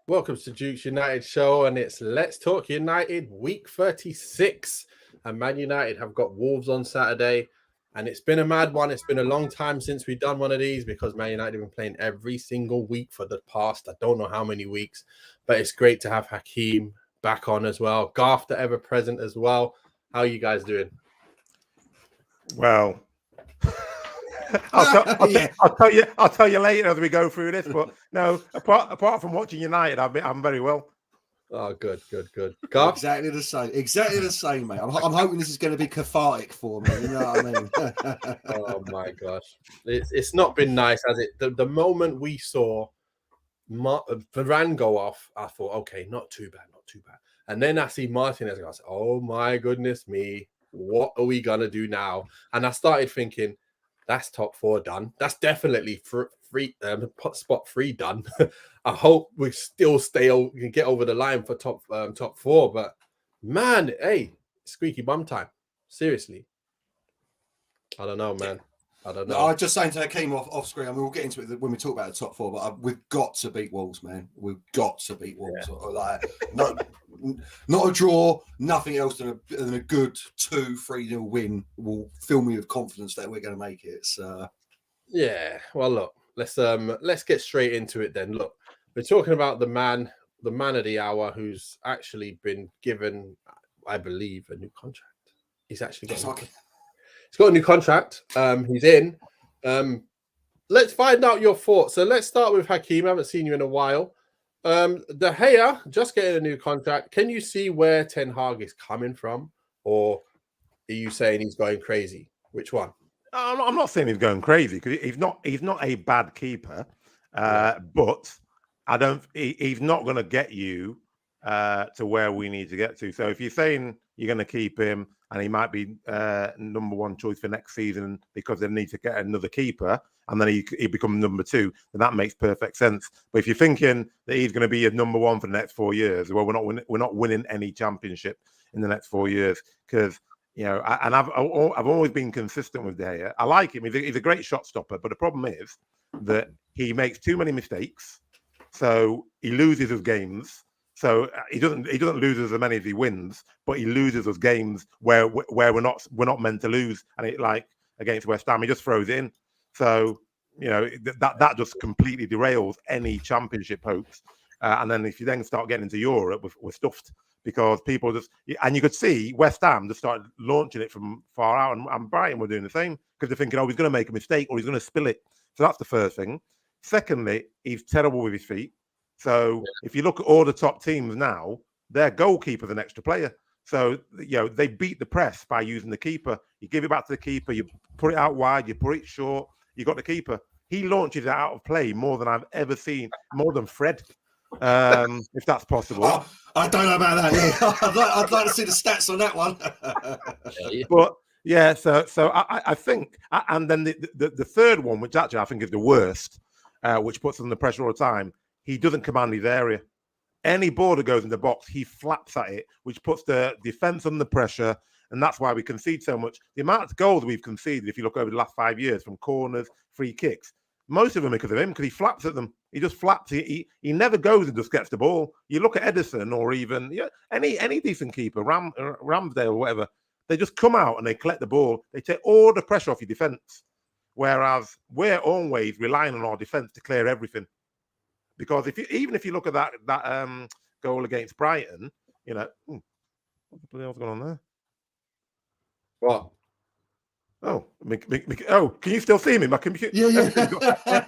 Welcome to Duke's United show, and it's Let's Talk United week 36. And Man United have got Wolves on Saturday, and it's been a mad one. It's been a long time since we've done one of these because Man United have been playing every single week for the past, I don't know how many weeks, but it's great to have Hakeem back on as well. Garf, the ever present as well. How are you guys doing? Well, I'll tell you later as we go through this. But no, apart from watching United, I'm very well. Oh, good. Garf? Exactly the same, mate. I'm hoping this is going to be cathartic for me. You know what I mean? Oh my gosh, it's not been nice, has it? The moment we saw Varane go off, I thought, okay, not too bad. And then I see Martinez, and I was, oh my goodness me, what are we gonna do now? And I started thinking, that's top four done. That's definitely spot 3 done. I hope we still can get over the line for top 4. But man, hey, squeaky bum time. Seriously, I don't know, man. I don't know. No, I was just saying to Hakeem off screen. I mean, we'll get into it when we talk about the top 4. But we've got to beat Wolves, man. We've got to beat Wolves. Yeah. Like, not a draw, nothing else than a good 2-3-0 win will fill me with confidence that we're going to make it. So, yeah. Well, look, let's get straight into it then. Look, we're talking about the man of the hour who's actually been given, I believe, a new contract. He's actually got. He's got a new contract. He's in. Let's find out your thoughts. So let's start with Hakeem. I haven't seen you in a while. De Gea just getting a new contract. Can you see where Ten Hag is coming from, or are you saying he's going crazy? Which one? I'm not saying he's going crazy because he's not a bad keeper, but he's not going to get you to where we need to get to. So if you're saying you're going to keep him and he might be number 1 choice for next season because they need to get another keeper and then he becomes number 2, then that makes perfect sense. But if you're thinking that he's going to be a number 1 for the next 4 years, well, we're not winning any championship in the next 4 years because, you know, I've always been consistent with De Gea. I like him. He's a great shot stopper, but the problem is that he makes too many mistakes, so he loses his games. So he doesn't lose as many as he wins, but he loses those games where we're not meant to lose. And it, like against West Ham, he just throws it in. So you know that just completely derails any championship hopes. And then if you then start getting into Europe, we're stuffed because people just, and you could see West Ham just started launching it from far out, and Brighton were doing the same because they're thinking, oh, he's going to make a mistake or he's going to spill it. So that's the first thing. Secondly, he's terrible with his feet. So if you look at all the top teams now, their goalkeeper's an extra player. So, you know, they beat the press by using the keeper. You give it back to the keeper, you put it out wide, you put it short, you got the keeper. He launches it out of play more than I've ever seen, more than Fred, if that's possible. Oh, I don't know about that. Yeah. I'd like to see the stats on that one. But yeah, so I think, and then the third one, which actually I think is the worst, which puts them under pressure all the time, he doesn't command his area. Any ball that goes in the box, he flaps at it, which puts the defense under pressure, and that's why we concede so much. The amount of goals we've conceded, if you look over the last 5 years, from corners, free kicks, most of them are because of him, because he flaps at them. He just flaps. He never goes and just gets the ball. You look at Edison or even any decent keeper, Ramsdale or whatever, they just come out and they collect the ball. They take all the pressure off your defense, whereas we're always relying on our defense to clear everything. Because even if you look at that goal against Brighton, you know, what the hell's going on there? What? Oh, can you still see me? My computer. Yeah.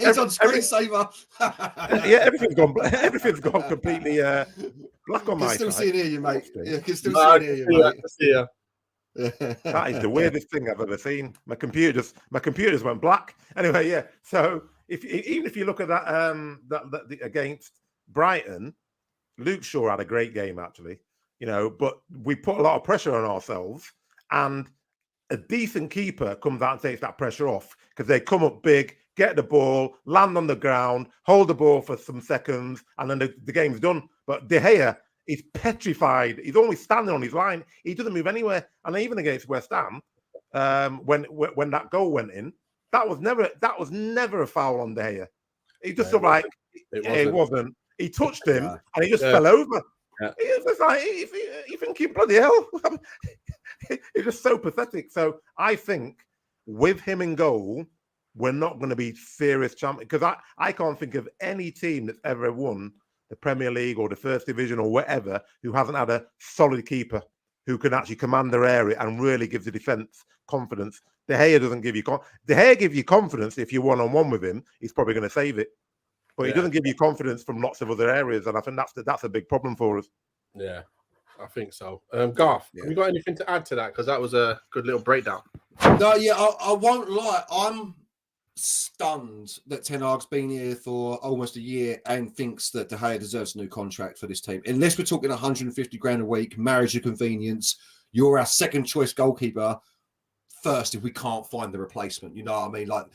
It's on screensaver. Yeah, everything's gone completely black on my side. Can still see it here, you mate. Yeah, can still see it here, you mate. Yeah. That is the weirdest thing I've ever seen. My computer just went black. Anyway, yeah. So even if you look at that against Brighton, Luke Shaw had a great game actually, you know, but we put a lot of pressure on ourselves, and a decent keeper comes out and takes that pressure off because they come up big, get the ball, land on the ground, hold the ball for some seconds, and then the game's done. But De Gea is petrified. He's always standing on his line. He doesn't move anywhere. And even against West Ham, when that goal went in. That was never a foul on De Gea. He just sort of like it wasn't. He touched him and he just fell over. Yeah. It was like you think bloody hell. It's just so pathetic. So I think with him in goal, we're not going to be serious champions, because I can't think of any team that's ever won the Premier League or the First Division or whatever who hasn't had a solid keeper who can actually command their area and really give the defence confidence. De Gea doesn't give you De Gea gives you confidence if you're one-on-one with him. He's probably going to save it, but he doesn't give you confidence from lots of other areas, and I think that's a big problem for us. Yeah, I think so. Garth, have you got anything to add to that? Because that was a good little breakdown. No, yeah, I won't lie. I'm stunned that Ten Hag's been here for almost a year and thinks that De Gea deserves a new contract for this team. Unless we're talking 150 grand a week, marriage of convenience, you're our second choice goalkeeper first if we can't find the replacement. You know what I mean? Like,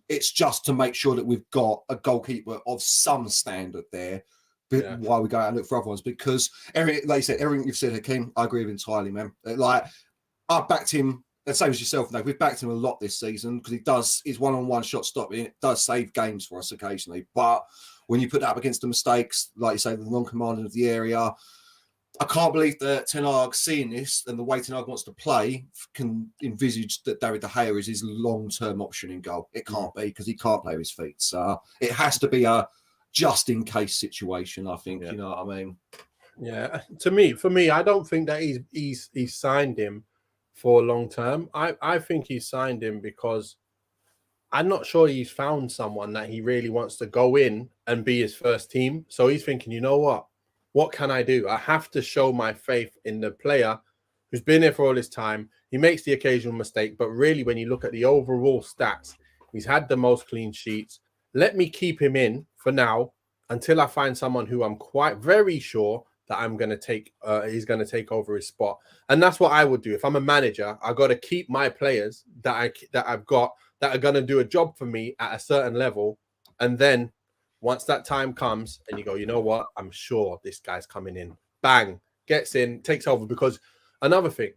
it's just to make sure that we've got a goalkeeper of some standard there. While we go out and look for other ones, because like you said, everything you've said, Hakeem, I agree with entirely, man. Like, I backed him, and same as yourself, Dave. We've backed him a lot this season because his one-on-one shot stopping, it does save games for us occasionally. But when you put that up against the mistakes, like you say, the non-commanding of the area, I can't believe that Ten Hag, seeing this and the way Ten Hag wants to play, can envisage that David De Gea is his long-term option in goal. It can't be, because he can't play with his feet. So it has to be a just-in-case situation, I think. You know what I mean? Yeah. For me, I don't think that he's signed him for long-term. I think he signed him because I'm not sure he's found someone that he really wants to go in and be his first team. So he's thinking, you know what can I do? I have to show my faith in the player who's been here for all this time. He makes the occasional mistake, but really when you look at the overall stats, he's had the most clean sheets. Let me keep him in for now until I find someone who I'm quite very sure that I'm going to take, he's going to take over his spot. And that's what I would do. If I'm a manager, I got to keep my players that I've got that are going to do a job for me at a certain level. And then once that time comes and you go, you know what, I'm sure this guy's coming in. Bang, gets in, takes over. Because another thing,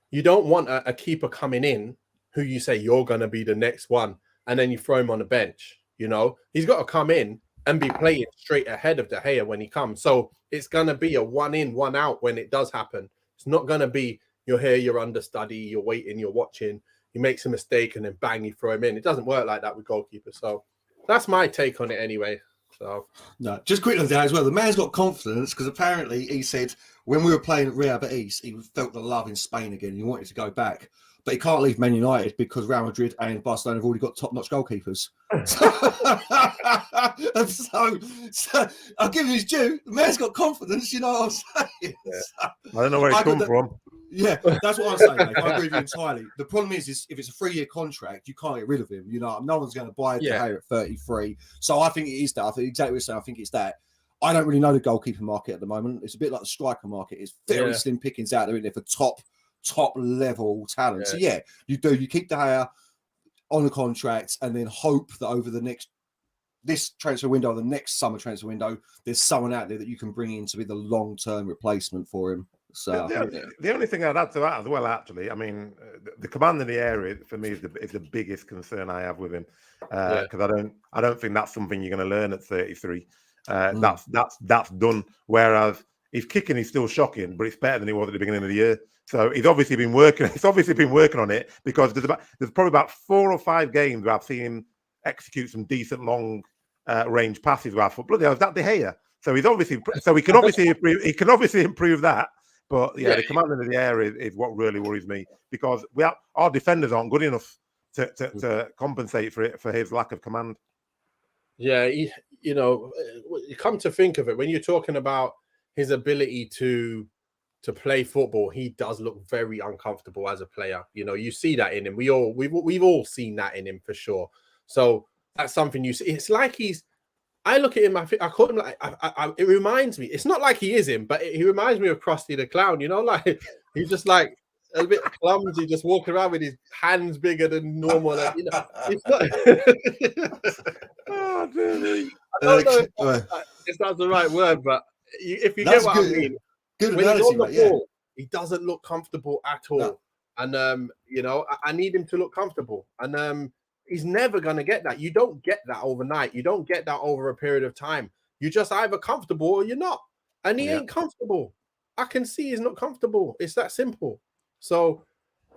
you don't want a keeper coming in who you say you're going to be the next one, and then you throw him on the bench. You know, he's got to come in and be playing straight ahead of De Gea when he comes. So it's going to be a one in, one out when it does happen. It's not going to be you're here, you're understudy, you're waiting, you're watching. He makes a mistake and then bang, you throw him in. It doesn't work like that with goalkeepers. So that's my take on it anyway. So no, just quickly on that as well. The man's got confidence because apparently he said when we were playing at Real Betis, he felt the love in Spain again. And he wanted to go back. But he can't leave Man United because Real Madrid and Barcelona have already got top-notch goalkeepers. So I'll give him his due. The man's got confidence, you know what I'm saying? Yeah. I don't know where he's come from. Yeah, that's what I'm saying, mate. I agree with you entirely. The problem is if it's a 3-year contract, you can't get rid of him. You know, no one's going to buy De Gea at 33. So I think it is that. I think exactly what you're saying. I think it's that. I don't really know the goalkeeper market at the moment. It's a bit like the striker market. It's very slim pickings out there, isn't it, for top level talent. So you keep De Gea on the contract and then hope that over this transfer window, the next summer transfer window, there's someone out there that you can bring in to be the long-term replacement for him. So the only thing I'd add to that as well, actually, I mean, the command in the area for me is the biggest concern I have with him, because I don't think that's something you're going to learn at 33. That's done. Whereas his kicking is still shocking, but it's better than it was at the beginning of the year. So he's obviously been working. He's obviously been working on it, because there's probably about 4 or 5 games where I've seen him execute some decent long range passes. Where I thought, bloody hell, is that De Gea? So he can obviously improve that. But the commanding of the area is what really worries me, because our defenders aren't good enough to compensate for his lack of command. Yeah, you come to think of it, when you're talking about his ability to play football, he does look very uncomfortable as a player. You know, you see that in him. We've all seen that in him for sure. So that's something you see. It's like I look at him, I call him like, it reminds me, it's not like he is him, but he reminds me of Krusty the Clown, you know, like he's just like a bit clumsy, just walking around with his hands bigger than normal. Like, you know, it's not. Oh, dear. I don't know if that's the right word, but if you get what I mean, good when analogy, he's on the ball, he doesn't look comfortable at all. And you know, I need him to look comfortable. And he's never gonna get that. You don't get that overnight. You don't get that over a period of time. You're just either comfortable or you're not. And he ain't comfortable. I can see he's not comfortable. It's that simple. So,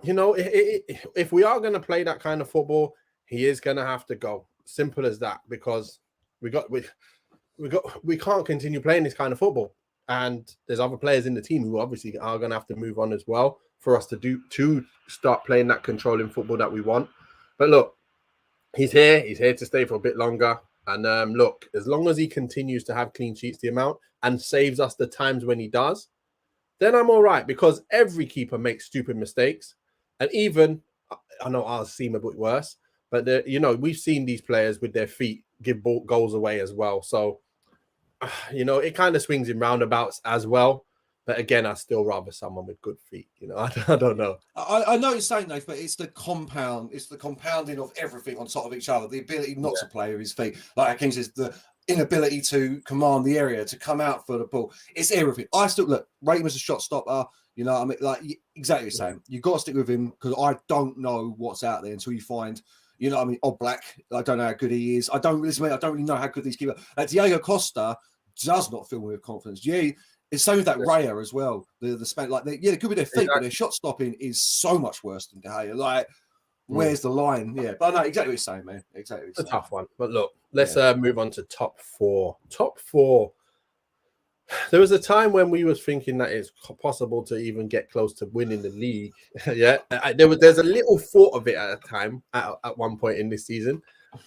you know, if we are gonna play that kind of football, he is gonna have to go. Simple as that, because we can't continue playing this kind of football. And there's other players in the team who obviously are going to have to move on as well for us to start playing that controlling football that we want. But look, he's here to stay for a bit longer. And look, as long as he continues to have clean sheets, the amount, and saves us the times when he does, then I'm all right, because every keeper makes stupid mistakes. And even, I know ours seem a bit worse, but you know, we've seen these players with their feet give goals away as well. So, you know, it kind of swings in roundabouts as well. But again, I still rather someone with good feet. You know, I don't know. I know you're saying, Dave, but it's the compounding of everything on top of each other. The ability not to play with his feet, like Hakeem says, the inability to command the area, to come out for the ball. It's everything. I still rate him as a shot stopper. You know, I mean, like exactly the same. You've got to stick with him, because I don't know what's out there until you find. You know, I mean, Black. I don't know how good he is. I don't really know how good these keepers. Diego Costa does not fill me with confidence. Yeah, it's same with that Raya as well. The span, like, they could be their feet, but their shot stopping is so much worse than De Gea. Like, where's the line? Yeah, but no, exactly the same, man. Exactly. It's a tough one. But look, let's move on to top four. Top four. There was a time when we was thinking that it's possible to even get close to winning the league. There's a little thought of it at a time, at one point in this season.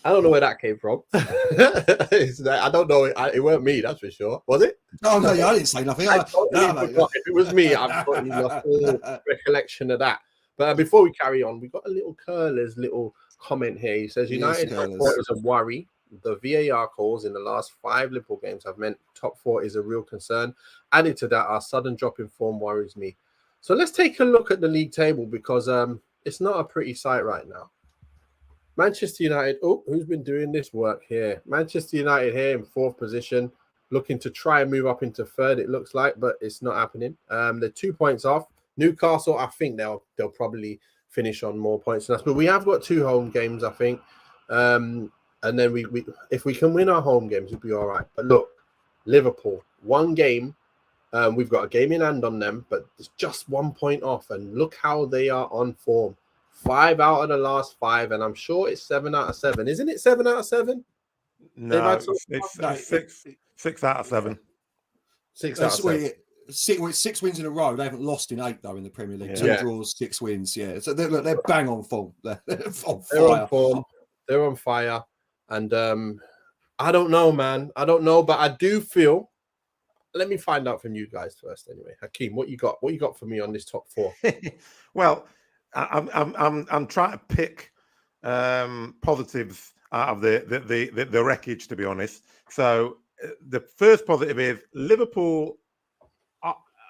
I don't know where that came from. I don't know. It weren't me, that's for sure. Was it? No, I didn't say nothing. If it was me, I've totally lost all recollection of that. But before we carry on, we got a little curler's little comment here. He says, United top four is a worry. The VAR calls in the last 5 Liverpool games have meant top 4 is a real concern. Added to that, our sudden drop in form worries me. So let's take a look at the league table, because it's not a pretty sight right now. Manchester United, who's been doing this work here? Manchester United here in 4th position, looking to try and move up into 3rd, it looks like, but it's not happening. They're 2 points off. Newcastle, I think they'll probably finish on more points than us, but we have got 2 home games, I think. And then we if we can win our home games, we'll be all right. But look, Liverpool, 1 game. We've got a game in hand on them, but it's just 1 point off. And look how they are on form. 5 out of the last 5, and I'm sure it's 7 out of 7. Isn't it 7 out of 7? No, it's 6 out of 7. 6 out of 7. 6 wins in a row. They haven't lost in 8 though in the Premier League. 2 draws, 6 wins. Yeah, so they're bang on form. They're on fire. They're on form. They're on fire. And I don't know, man. I don't know, but I do feel. Let me find out from you guys first, anyway. Hakeem, what you got? What you got for me on this top 4? Well, I'm trying to pick positives out of the wreckage, to be honest. So the first positive is Liverpool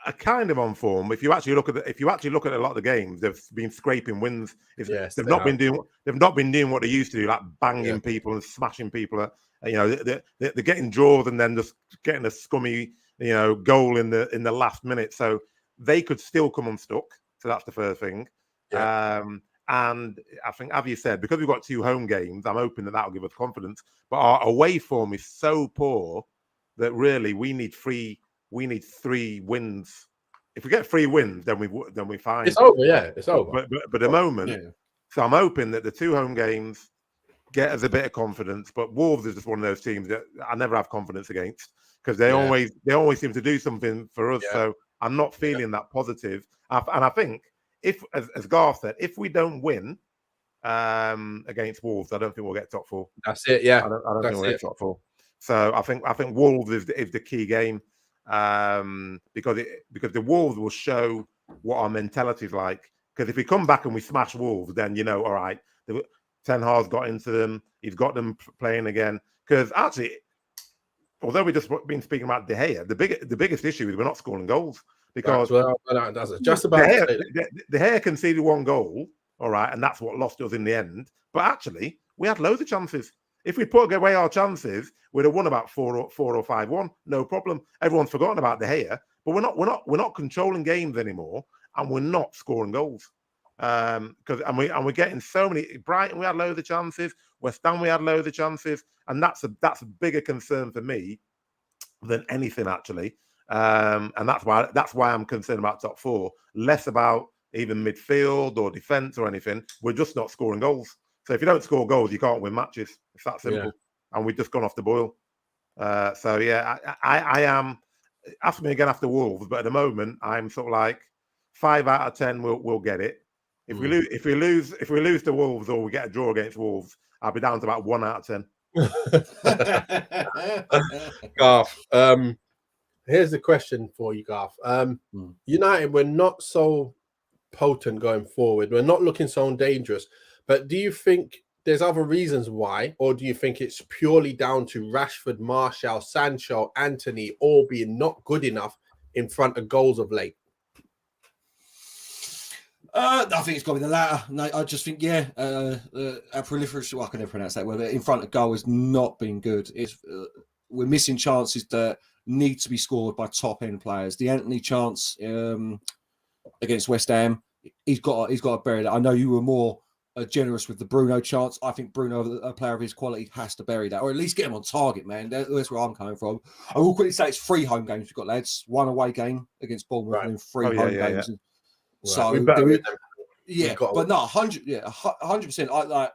are kind of on form. If you actually look at a lot of the games, they've been scraping wins. They've not been doing what they used to do, like banging people and smashing people. You know, they're getting draws and then just getting a scummy, you know, goal in the last minute. So they could still come unstuck. So that's the first thing. Yeah. And I think, as you said, because we've got 2 home games, I'm hoping that will give us confidence. But our away form is so poor that really we need 3 wins. If we get 3 wins, then we find it's over. Yeah, it's over. But at the moment, so I'm hoping that the 2 home games get us a bit of confidence. But Wolves is just one of those teams that I never have confidence against, because they always seem to do something for us. Yeah. So I'm not feeling that positive. And I think, if, as Garf said, if we don't win against Wolves, I don't think we'll get top 4. That's it. Yeah, I don't think we'll get top 4. So I think Wolves is the key game, because the Wolves will show what our mentality is like. Because if we come back and we smash Wolves, then you know, all right, Ten Hag's got into them. He's got them playing again. Because actually, although we've just been speaking about De Gea, the biggest issue is we're not scoring goals. Because just about De Gea conceded 1 goal, all right, and that's what lost us in the end. But actually, we had loads of chances. If we put away our chances, we'd have won about 4 or 5-1, no problem. Everyone's forgotten about De Gea, but we're not controlling games anymore, and we're not scoring goals. Because we're getting so many. Brighton, we had loads of chances. West Ham, we had loads of chances, and that's a bigger concern for me than anything actually. And that's why I'm concerned about top four, less about even midfield or defense or anything. We're just not scoring goals. So if you don't score goals, you can't win matches. It's that simple. Yeah. And we've just gone off the boil. So yeah, I am. Ask me again after Wolves, but at the moment I'm sort of like 5 out of 10. We'll get it. If we lose to Wolves or we get a draw against Wolves, I'll be down to about 1 out of 10. Garf, here's the question for you, Garf. United, we're not so potent going forward. We're not looking so dangerous. But do you think there's other reasons why, or do you think it's purely down to Rashford, Martial, Sancho, Anthony all being not good enough in front of goals of late? I think it's got to be the latter. No, I just think, our proliferation, I can never pronounce that word, but in front of goal has not been good. We're missing chances that need to be scored by top-end players. The Anthony chance against West Ham, he's got to bury that. I know you were more generous with the Bruno chance. I think Bruno, a player of his quality, has to bury that, or at least get him on target, man. That's where I'm coming from. I will quickly say it's 3 home games we've got, lads. 1 away game against Bournemouth, and then 3 home games. Yeah. So, but no, 100%. I like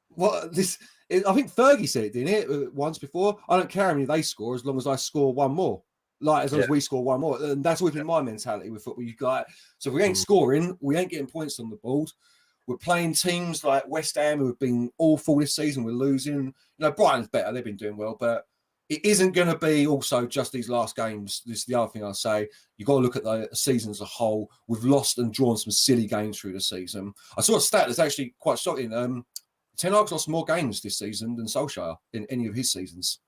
what this. I think Fergie said it, didn't it, once before? I don't care how many they score as long as I score one more. Like as long as we score one more, and that's always been my mentality with football. You got so if we ain't scoring, we ain't getting points on the board. We're playing teams like West Ham who have been awful this season. We're losing. You know, Brighton's better; they've been doing well, but it isn't going to be also just these last games. This is the other thing I'll say. You've got to look at the season as a whole. We've lost and drawn some silly games through the season. I saw a stat that's actually quite shocking. Ten Hag's lost more games this season than Solskjaer in any of his seasons.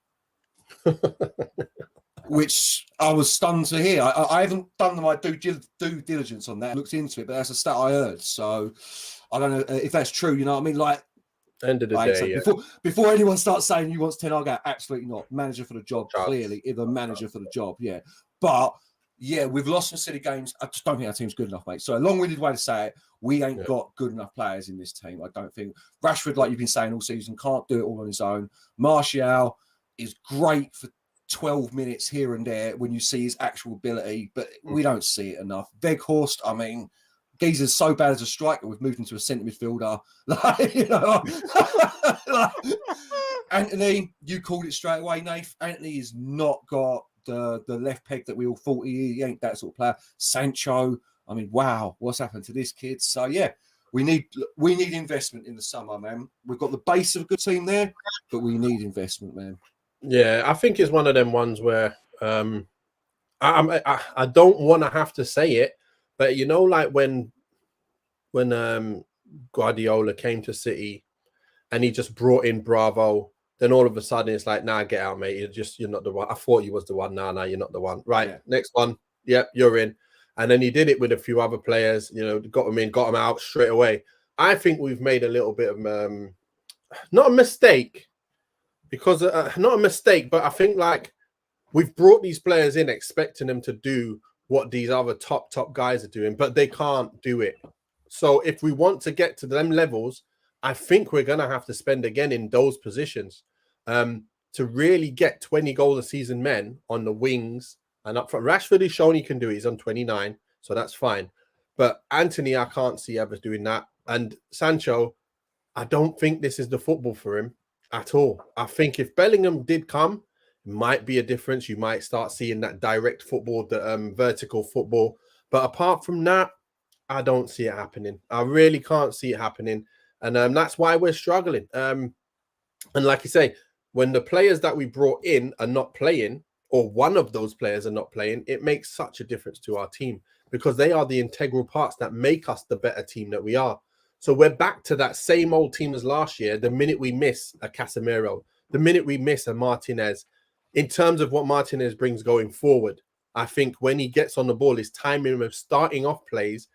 Which I was stunned to hear. I haven't done my due diligence on that. I looked into it, but that's a stat I heard. So I don't know if that's true. You know what I mean? Like, end of the day, before anyone starts saying you want Ten Hag out, absolutely not. Manager for the job, clearly, either manager for the job, yeah. But yeah, we've lost some silly games. I just don't think our team's good enough, mate. So a long-winded way to say it, we ain't got good enough players in this team. I don't think Rashford, like you've been saying all season, can't do it all on his own. Martial is great for 12 minutes here and there when you see his actual ability, but we don't see it enough. Weghorst, I mean, Geezer's so bad as a striker, we've moved into a centre midfielder. Like, you know, like, Anthony, you called it straight away, Nath. Anthony has not got the left peg that we all thought he ain't that sort of player. Sancho, I mean, wow, what's happened to this kid? So yeah, we need investment in the summer, man. We've got the base of a good team there, but we need investment, man. Yeah, I think it's one of them ones where I don't want to have to say it, but you know, like when Guardiola came to City and he just brought in Bravo, then all of a sudden it's like, nah, get out, mate. You're not the one. I thought you was the one. Nah, you're not the one. Right, next one. Yep, you're in. And then he did it with a few other players. You know, got them in, got them out straight away. I think we've made a little bit of not a mistake. Because not a mistake, but I think like we've brought these players in expecting them to do what these other top guys are doing, but they can't do it. So if we want to get to them levels, I think we're going to have to spend again in those positions to really get 20 goals a season men on the wings and up front. Rashford is shown he can do it. He's on 29, so that's fine. But Anthony, I can't see ever doing that. And Sancho, I don't think this is the football for him at all. I think if Bellingham did come, it might be a difference. You might start seeing that direct football, the vertical football. But apart from that, I don't see it happening. I really can't see it happening. And that's why we're struggling. And like you say, when the players that we brought in are not playing, or one of those players are not playing, it makes such a difference to our team because they are the integral parts that make us the better team that we are. So we're back to that same old team as last year. The minute we miss a Casemiro, the minute we miss a Martinez, in terms of what Martinez brings going forward, I think when he gets on the ball, his timing of starting off plays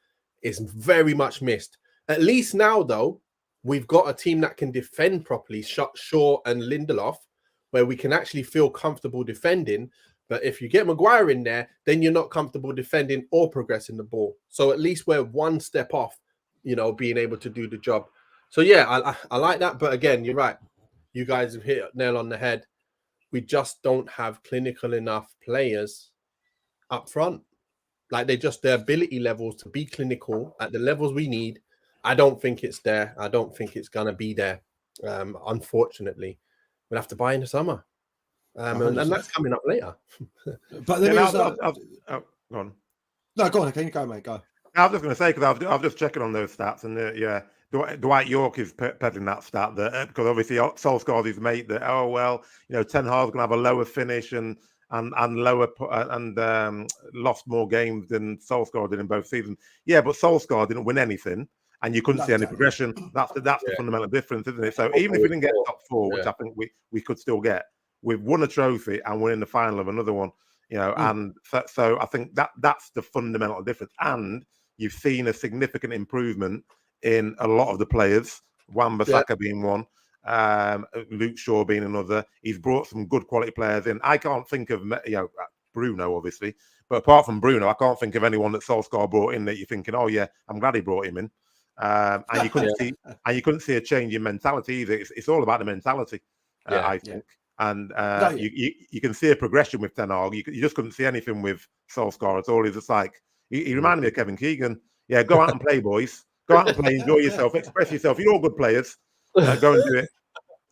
is very much missed. At least now, though, we've got a team that can defend properly, Shaw and Lindelof, where we can actually feel comfortable defending. But if you get Maguire in there, then you're not comfortable defending or progressing the ball. So at least we're one step off, being able to do the job. So yeah, I like that. But again, you're right. You guys have hit a nail on the head. We just don't have clinical enough players up front. Like their ability levels to be clinical at the levels we need. I don't think it's there. I don't think it's gonna be there. Unfortunately, we'll have to buy in the summer. And that's coming up later. But then go on. No, go on. Can you go, mate? Go. I was just going to say, because I was just checking on those stats, and Dwight York is peddling that stat that because obviously Solskjaer's his mate that Ten Hag's going to have a lower finish and lower and lost more games than Solskjaer did in both seasons. Yeah, but Solskjaer didn't win anything, and you couldn't see any progression. That's the fundamental difference, isn't it? So even if we didn't get top four, which I think we could still get, we've won a trophy and we're in the final of another one. And so I think that's the fundamental difference. And you've seen a significant improvement in a lot of the players, Wan-Bissaka being one, Luke Shaw being another. He's brought some good quality players in. I can't think of, Bruno, obviously, but apart from Bruno, I can't think of anyone that Solskjaer brought in that you're thinking, oh yeah, I'm glad he brought him in. And you couldn't see a change in mentality either. It's all about the mentality, I think. And you can see a progression with Ten Hag. You just couldn't see anything with Solskjaer at all. He's just like, he reminded me of Kevin Keegan. Yeah, go out and play, boys. Go out and play, enjoy yourself, express yourself. You're all good players. Go and do it.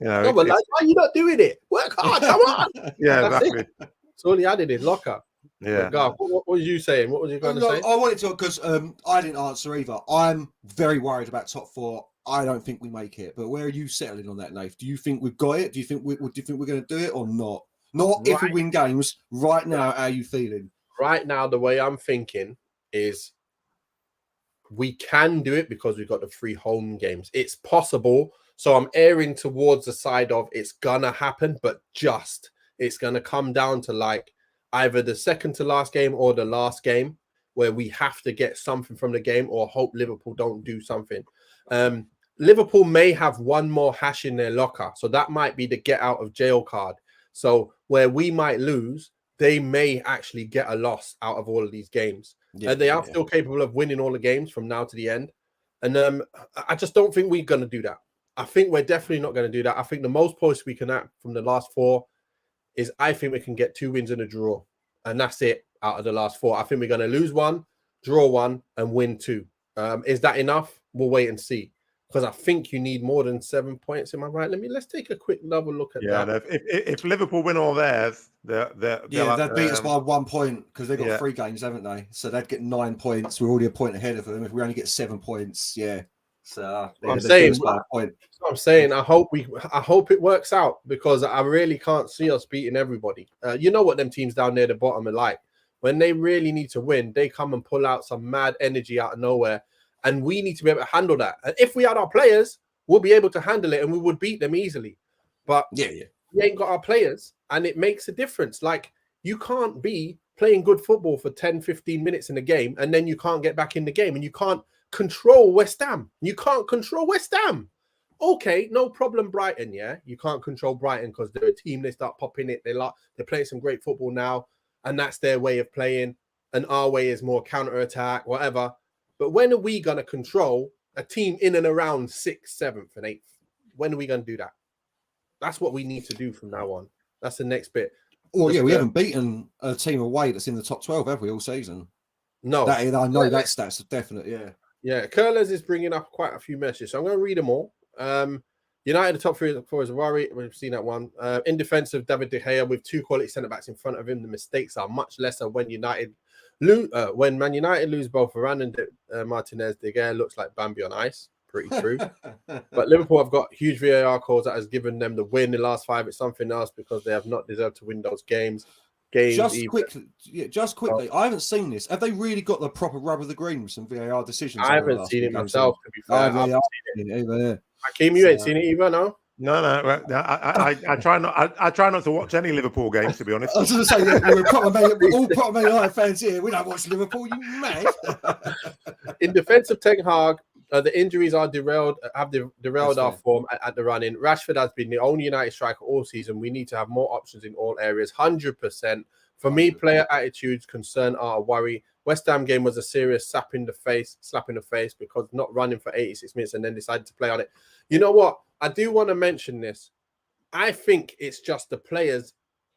No, but why are you not doing it? Work hard, come on. Yeah, exactly. That's all he had in his locker. Yeah. Garf, what was you saying? What was you going to say? I wanted to, because I didn't answer either. I'm very worried about top four. I don't think we make it. But where are you settling on that, Nath? Do you think we've got it? Do you think we're going to do it or not? Not if we win games. Right now, how are you feeling? Right now, the way I'm thinking is we can do it because we've got the 3 home games. It's possible. So I'm erring towards the side of it's going to happen, but it's going to come down to like either the second to last game or the last game where we have to get something from the game or hope Liverpool don't do something. Liverpool may have one more hash in their locker. So that might be the get out of jail card. So where we might lose, they may actually get a loss out of all of these games. And they are still capable of winning all the games from now to the end. And I just don't think we're going to do that. I think we're definitely not going to do that. I think the most points we can have from the last 4 is I think we can get 2 wins and a draw. And that's it out of the last 4. I think we're going to lose 1, draw 1, and win 2. Is that enough? We'll wait and see. Because I think you need more than 7 points. Am I right? Let's take a quick double look at that. If Liverpool win all theirs, they'd beat us by 1 point because they've got 3 games, haven't they? So they'd get 9 points. We're already a point ahead of them. If we only get 7 points, So I'm saying. I hope it works out because I really can't see us beating everybody. You know what them teams down near the bottom are like. When they really need to win, they come and pull out some mad energy out of nowhere. And we need to be able to handle that. And if we had our players, we'll be able to handle it and we would beat them easily. But we ain't got our players and it makes a difference. Like you can't be playing good football for 10, 15 minutes in a game and then you can't get back in the game and you can't control West Ham. You can't control West Ham. Okay, no problem, Brighton, You can't control Brighton because they're a team, they start popping it. They're playing some great football now and that's their way of playing. And our way is more counter-attack, whatever. But when are we going to control a team in and around 6th, 7th, and 8th? When are we going to do that? That's what we need to do from now on. That's the next bit. Well, we haven't beaten a team away that's in the top 12, have we, all season? No. I know that's definite, Yeah, Curlers is bringing up quite a few messages. So I'm going to read them all. United, the top 3 is a worry. We've seen that one. In defense of David De Gea, with 2 quality centre-backs in front of him, the mistakes are much lesser when when Man United lose both Varane and Martinez. De Gea looks like Bambi on ice. Pretty true. But Liverpool have got huge VAR calls that has given them the win in the last 5. It's something else because they have not deserved to win those games. Just quickly, I haven't seen this. Have they really got the proper rub of the green with some VAR decisions? I haven't seen it myself, to be fair. Hakeem, you ain't seen it either, no? No. I try not to watch any Liverpool games, to be honest. I was going to say, we're all proper Man United fans here. We don't watch Liverpool, you mad? In defense of Ten Hag, the injuries have derailed our form at the run-in. Rashford has been the only United striker all season. We need to have more options in all areas. 100%. For me, player attitudes, concern are a worry. West Ham game was a serious slap in the face because not running for 86 minutes and then decided to play on it. You know what? I do want to mention this. I think it's just the players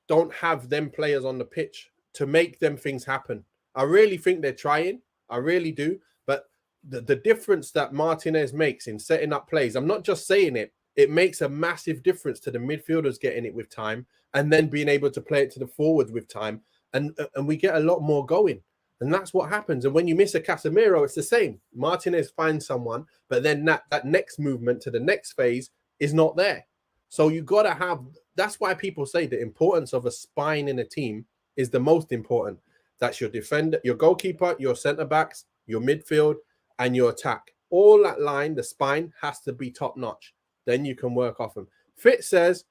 don't have them players on the pitch to make them things happen. I really think they're trying. I really do. But the difference that Martinez makes in setting up plays, I'm not just saying it, it makes a massive difference to the midfielders getting it with time and then being able to play it to the forwards with time. And we get a lot more going. And that's what happens. And when you miss a Casemiro, it's the same. Martinez finds someone, but then that next movement to the next phase is not there. So you got to have, that's why people say the importance of a spine in a team is the most important. That's your defender, your goalkeeper, your centre-backs, your midfield, and your attack. All that line, the spine, has to be top-notch. Then you can work off them. Fitz says,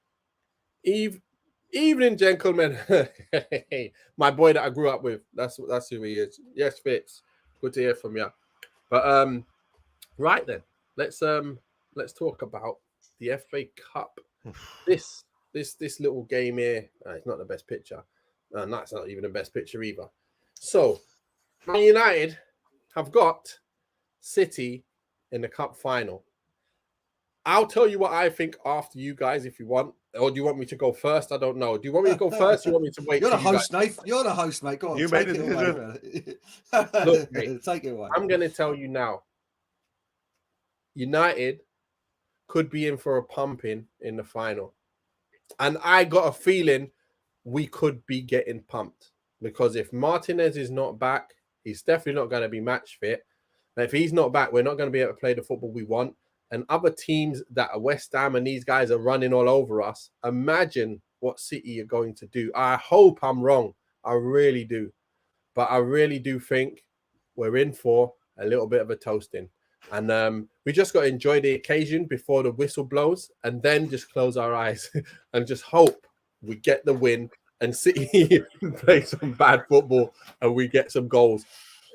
evening, gentlemen. My boy that I grew up with. That's who he is. Yes, Fitz. Good to hear from you. But right then, let's talk about the FA Cup. This little game here. It's not the best picture, and that's not even the best picture either. So, Man United have got City in the cup final. I'll tell you what I think after you guys, if you want. Or do you want me to go first? I don't know. Do you want me to go first? Or you want me to wait? You're the host, Nate. You're the host, mate. Go on. You take made it away. Look, mate, take it away. I'm going to tell you now. United could be in for a pumping in the final. And I got a feeling we could be getting pumped. Because if Martinez is not back, he's definitely not going to be match fit. And if he's not back, we're not going to be able to play the football we want. And other teams that are West Ham and these guys are running all over us. Imagine what City are going to do. I hope I'm wrong. I really do. But I really do think we're in for a little bit of a toasting. And we just got to enjoy the occasion before the whistle blows and then just close our eyes and just hope we get the win and City play some bad football and we get some goals.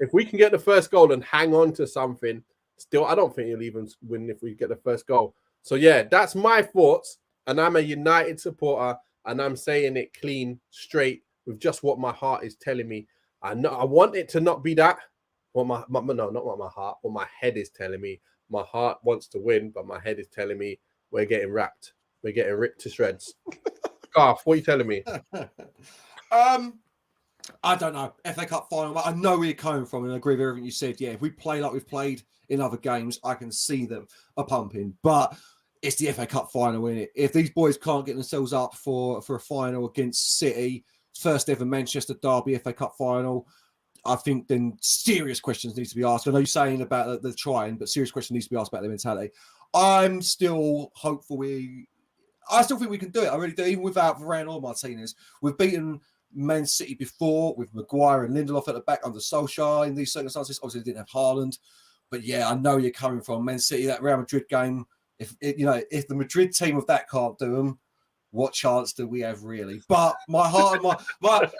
If we can get the first goal and hang on to something, still, I don't think he'll even win if we get the first goal. So, yeah, that's my thoughts. And I'm a United supporter. And I'm saying it clean, straight, with just what my heart is telling me. I want it to not be that. What not what my heart. What my head is telling me. My heart wants to win, but my head is telling me we're getting wrapped. We're getting ripped to shreds. Garf, what are you telling me? I don't know. FA Cup final. I know where you're coming from and I agree with everything you said. Yeah, if we play like we've played in other games, I can see them a pumping. But it's the FA Cup final, isn't it? If these boys can't get themselves up for a final against City, first ever Manchester derby FA Cup final, I think then serious questions need to be asked. I know you're saying about the trying, but serious questions need to be asked about their mentality. I'm still hopeful I still think we can do it. I really do, even without Varane or Martinez. We've beaten Man City before with Maguire and Lindelof at the back under Solskjaer in these circumstances. Obviously, they didn't have Haaland. But yeah, I know you're coming from Man City, that Real Madrid game. If the Madrid team of that can't do them, what chance do we have really? But my heart and my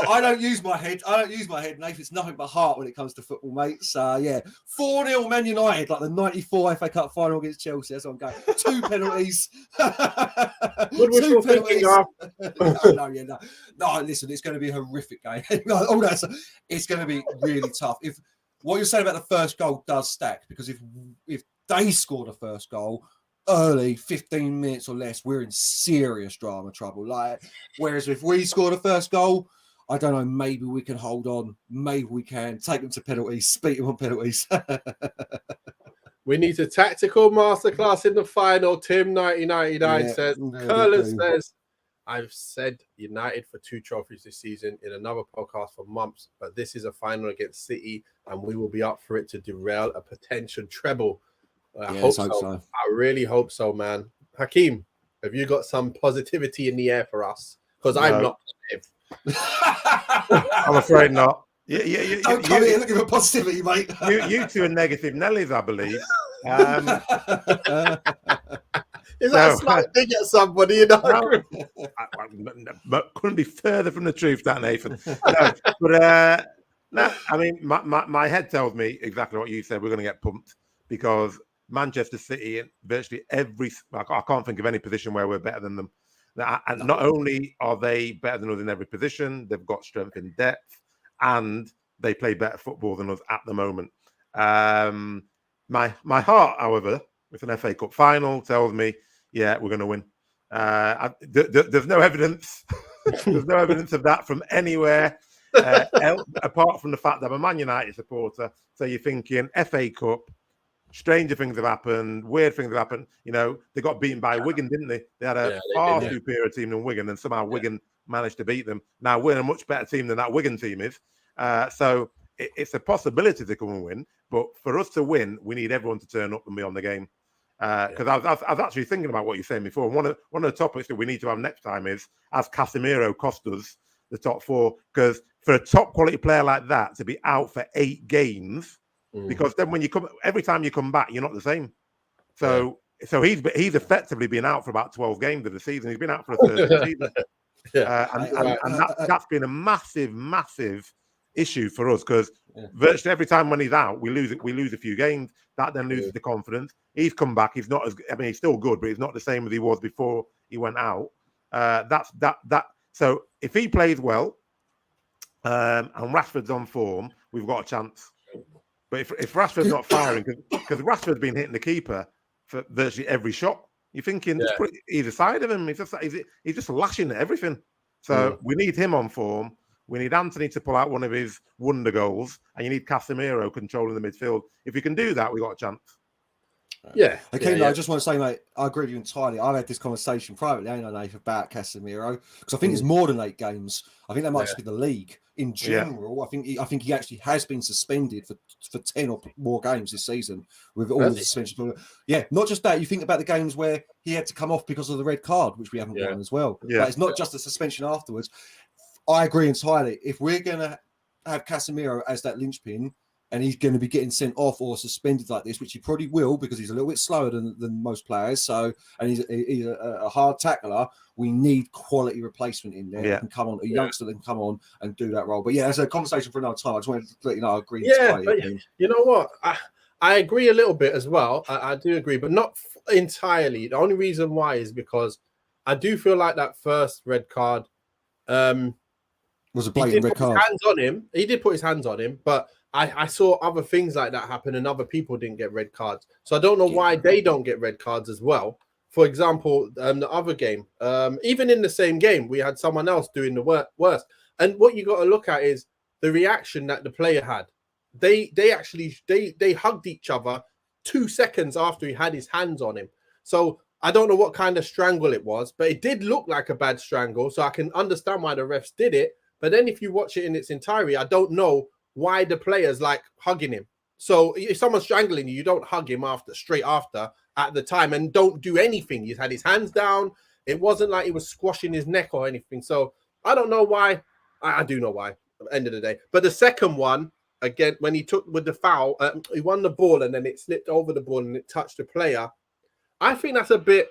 I don't use my head. Nathan. It's nothing but heart when it comes to football, mate. So yeah, 4-0 Man United, like the '94 FA Cup final against Chelsea. That's what I'm going. 2 penalties. What was your thinking of? No, listen, it's going to be a horrific game. It's going to be really tough. If what you're saying about the first goal does stack, because if they score the first goal early, 15 minutes or less, we're in serious drama trouble. Whereas if we score the first goal, I don't know, maybe we can hold on. Maybe we can take them to penalties, beat them on penalties. We need a tactical masterclass in the final. Tim 1999 says, Curlin says, I've said United for 2 trophies this season in another podcast for months, but this is a final against City and we will be up for it to derail a potential treble. I hope so. I really hope so, man. Hakeem, have you got some positivity in the air for us? Because I'm not positive. I'm afraid not. Don't come here looking for positivity, mate. you two are negative Nellies, I believe. Is that a slight dig at somebody? You know? Couldn't be further from the truth, that Nathan. No, I mean, my head tells me exactly what you said. We're going to get pumped because Manchester City, virtually I can't think of any position where we're better than them. And not only are they better than us in every position, they've got strength in depth, and they play better football than us at the moment. My heart, however, with an FA Cup final, tells me, yeah, we're going to win. There's no evidence. There's no evidence of that from anywhere, apart from the fact that I'm a Man United supporter. So you're thinking FA Cup, stranger things have happened, weird things have happened. You know, they got beaten by Wigan, didn't they? They had a far superior team than Wigan, and somehow Wigan managed to beat them. Now we're a much better team than that Wigan team is. So it's a possibility to come and win. But for us to win, we need everyone to turn up and be on the game. Because I was actually thinking about what you're saying before. One of the topics that we need to have next time is, has Casemiro cost us the top 4? Because for a top quality player like that to be out for 8 games, because then when you come, every time you come back, you're not the same. So he's effectively been out for about 12 games of the season. He's been out for a third of the season. And that's been a massive issue for us, because virtually every time when he's out, we lose a few games. That then loses the confidence. He's come back. He's not as, I mean, he's still good, but he's not the same as he was before he went out. So if he plays well, and Rashford's on form, we've got a chance. But if Rashford's not firing, because Rashford's been hitting the keeper for virtually every shot, you're thinking just put either side of him. He's just lashing at everything. So we need him on form. We need Anthony to pull out one of his wonder goals, and you need Casemiro controlling the midfield. If you can do that, we got a chance. Okay, I just want to say, mate, I agree with you entirely. I've had this conversation privately, ain't I, Nathan, about Casemiro, because I think it's more than 8 games. I think that might just be the league in general. I think he actually has been suspended for 10 or more games this season with all the suspensions. Yeah, not just that. You think about the games where he had to come off because of the red card, which we haven't won as well. But it's not just a suspension afterwards. I agree entirely. If we're going to have Casemiro as that linchpin, and he's going to be getting sent off or suspended like this, which he probably will, because he's a little bit slower than most players. So, and he's a hard tackler. We need quality replacement in there. That can come on, a youngster that can come on and do that role. But yeah, it's a conversation for another time. I just wanted to let you know I agree. But you know what? I agree a little bit as well. I do agree, but not entirely. The only reason why is because I do feel like that first red card was a blatant red card. He did put his hands on him, but I saw other things like that happen, and other people didn't get red cards. So I don't know why they don't get red cards as well. For example, the other game, even in the same game, we had someone else doing the worst. And what you got to look at is the reaction that the player had. They hugged each other 2 seconds after he had his hands on him. So I don't know what kind of strangle it was, but it did look like a bad strangle. So I can understand why the refs did it. But then if you watch it in its entirety, I don't know why the players like hugging him. So if someone's strangling you, you don't hug him straight after at the time, and don't do anything. He's had his hands down. It wasn't like he was squashing his neck or anything. So I don't know why. I do know why at the end of the day. But the second one, again, when he took with the foul, he won the ball and then it slipped over the ball and it touched the player. I think that's a bit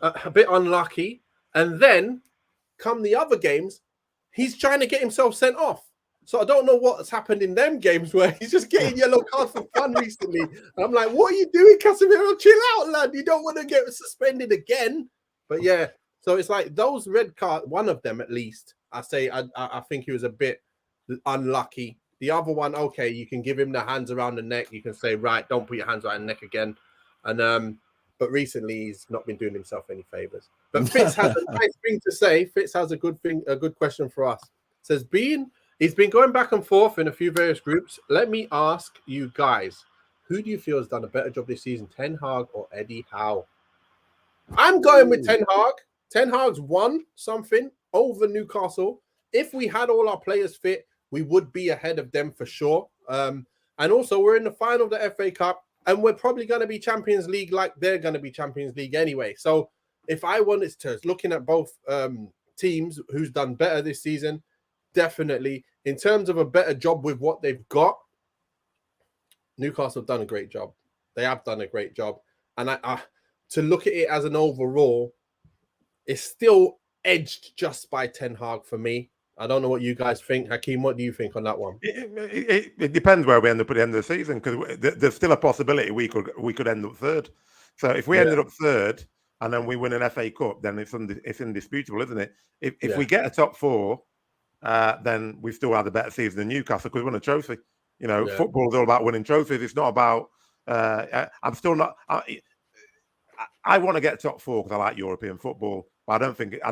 unlucky. And then come the other games, he's trying to get himself sent off. So I don't know what's happened in them games where he's just getting yellow cards for fun recently. And I'm like, what are you doing, Casemiro? Chill out, lad. You don't want to get suspended again. But yeah, so it's like those red cards, one of them at least, I think he was a bit unlucky. The other one, okay, you can give him the hands around the neck. You can say, right, don't put your hands around the neck again. And but recently he's not been doing himself any favors. But Fitz has a nice thing to say. Fitz has a good question for us. It says, he's been going back and forth in a few various groups. Let me ask you guys, who do you feel has done a better job this season, Ten Hag or Eddie Howe? I'm going with Ten Hag. Ten Hag's won something over Newcastle. If we had all our players fit, we would be ahead of them for sure. And also, we're in the final of the FA Cup, and we're probably going to be Champions League like they're going to be Champions League anyway. So if I wanted to, looking at both teams, who's done better this season, definitely. In terms of a better job with what they've got, Newcastle have done a great job. They have done a great job. And to look at it as an overall, it's still edged just by Ten Hag for me. I don't know what you guys think. Hakeem, what do you think on that one? It depends where we end up at the end of the season, because there's still a possibility we could end up third. So if we ended up third, and then we win an FA Cup, then it's indisputable, isn't it? If we get a top 4, then we've still had a better season than Newcastle because we won a trophy. You know, football is all about winning trophies. It's not about. I'm still not. I want to get top 4 because I like European football, but I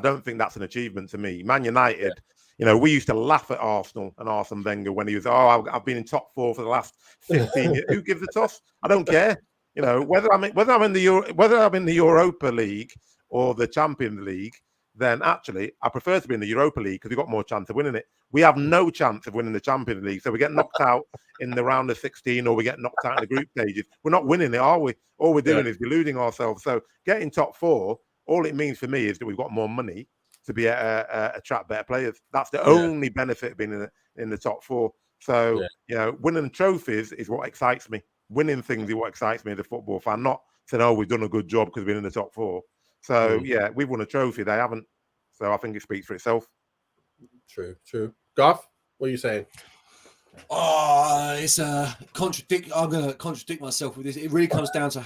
don't think that's an achievement to me. Man United, you know, we used to laugh at Arsenal and Arsene Wenger when he was, I've been in top 4 for the last 15 years. Who gives a toss? I don't care. You know, whether I'm in the Europa League or the Champions League, then actually I prefer to be in the Europa League because we've got more chance of winning it. We have no chance of winning the Champions League, so we get knocked out in the round of 16 or we get knocked out in the group stages. We're not winning it, are we? All we're doing is deluding ourselves. So getting top 4, all it means for me is that we've got more money to be attract better players. That's the only benefit of being in the top 4. So you know, winning trophies is what excites me. Winning things is what excites me as a football fan. Not saying, "Oh, we've done a good job because we're in the top 4." So yeah, we've won a trophy. They haven't. So I think it speaks for itself. True. Garf, what are you saying? It's a contradict. I'm going to contradict myself with this. It really comes down to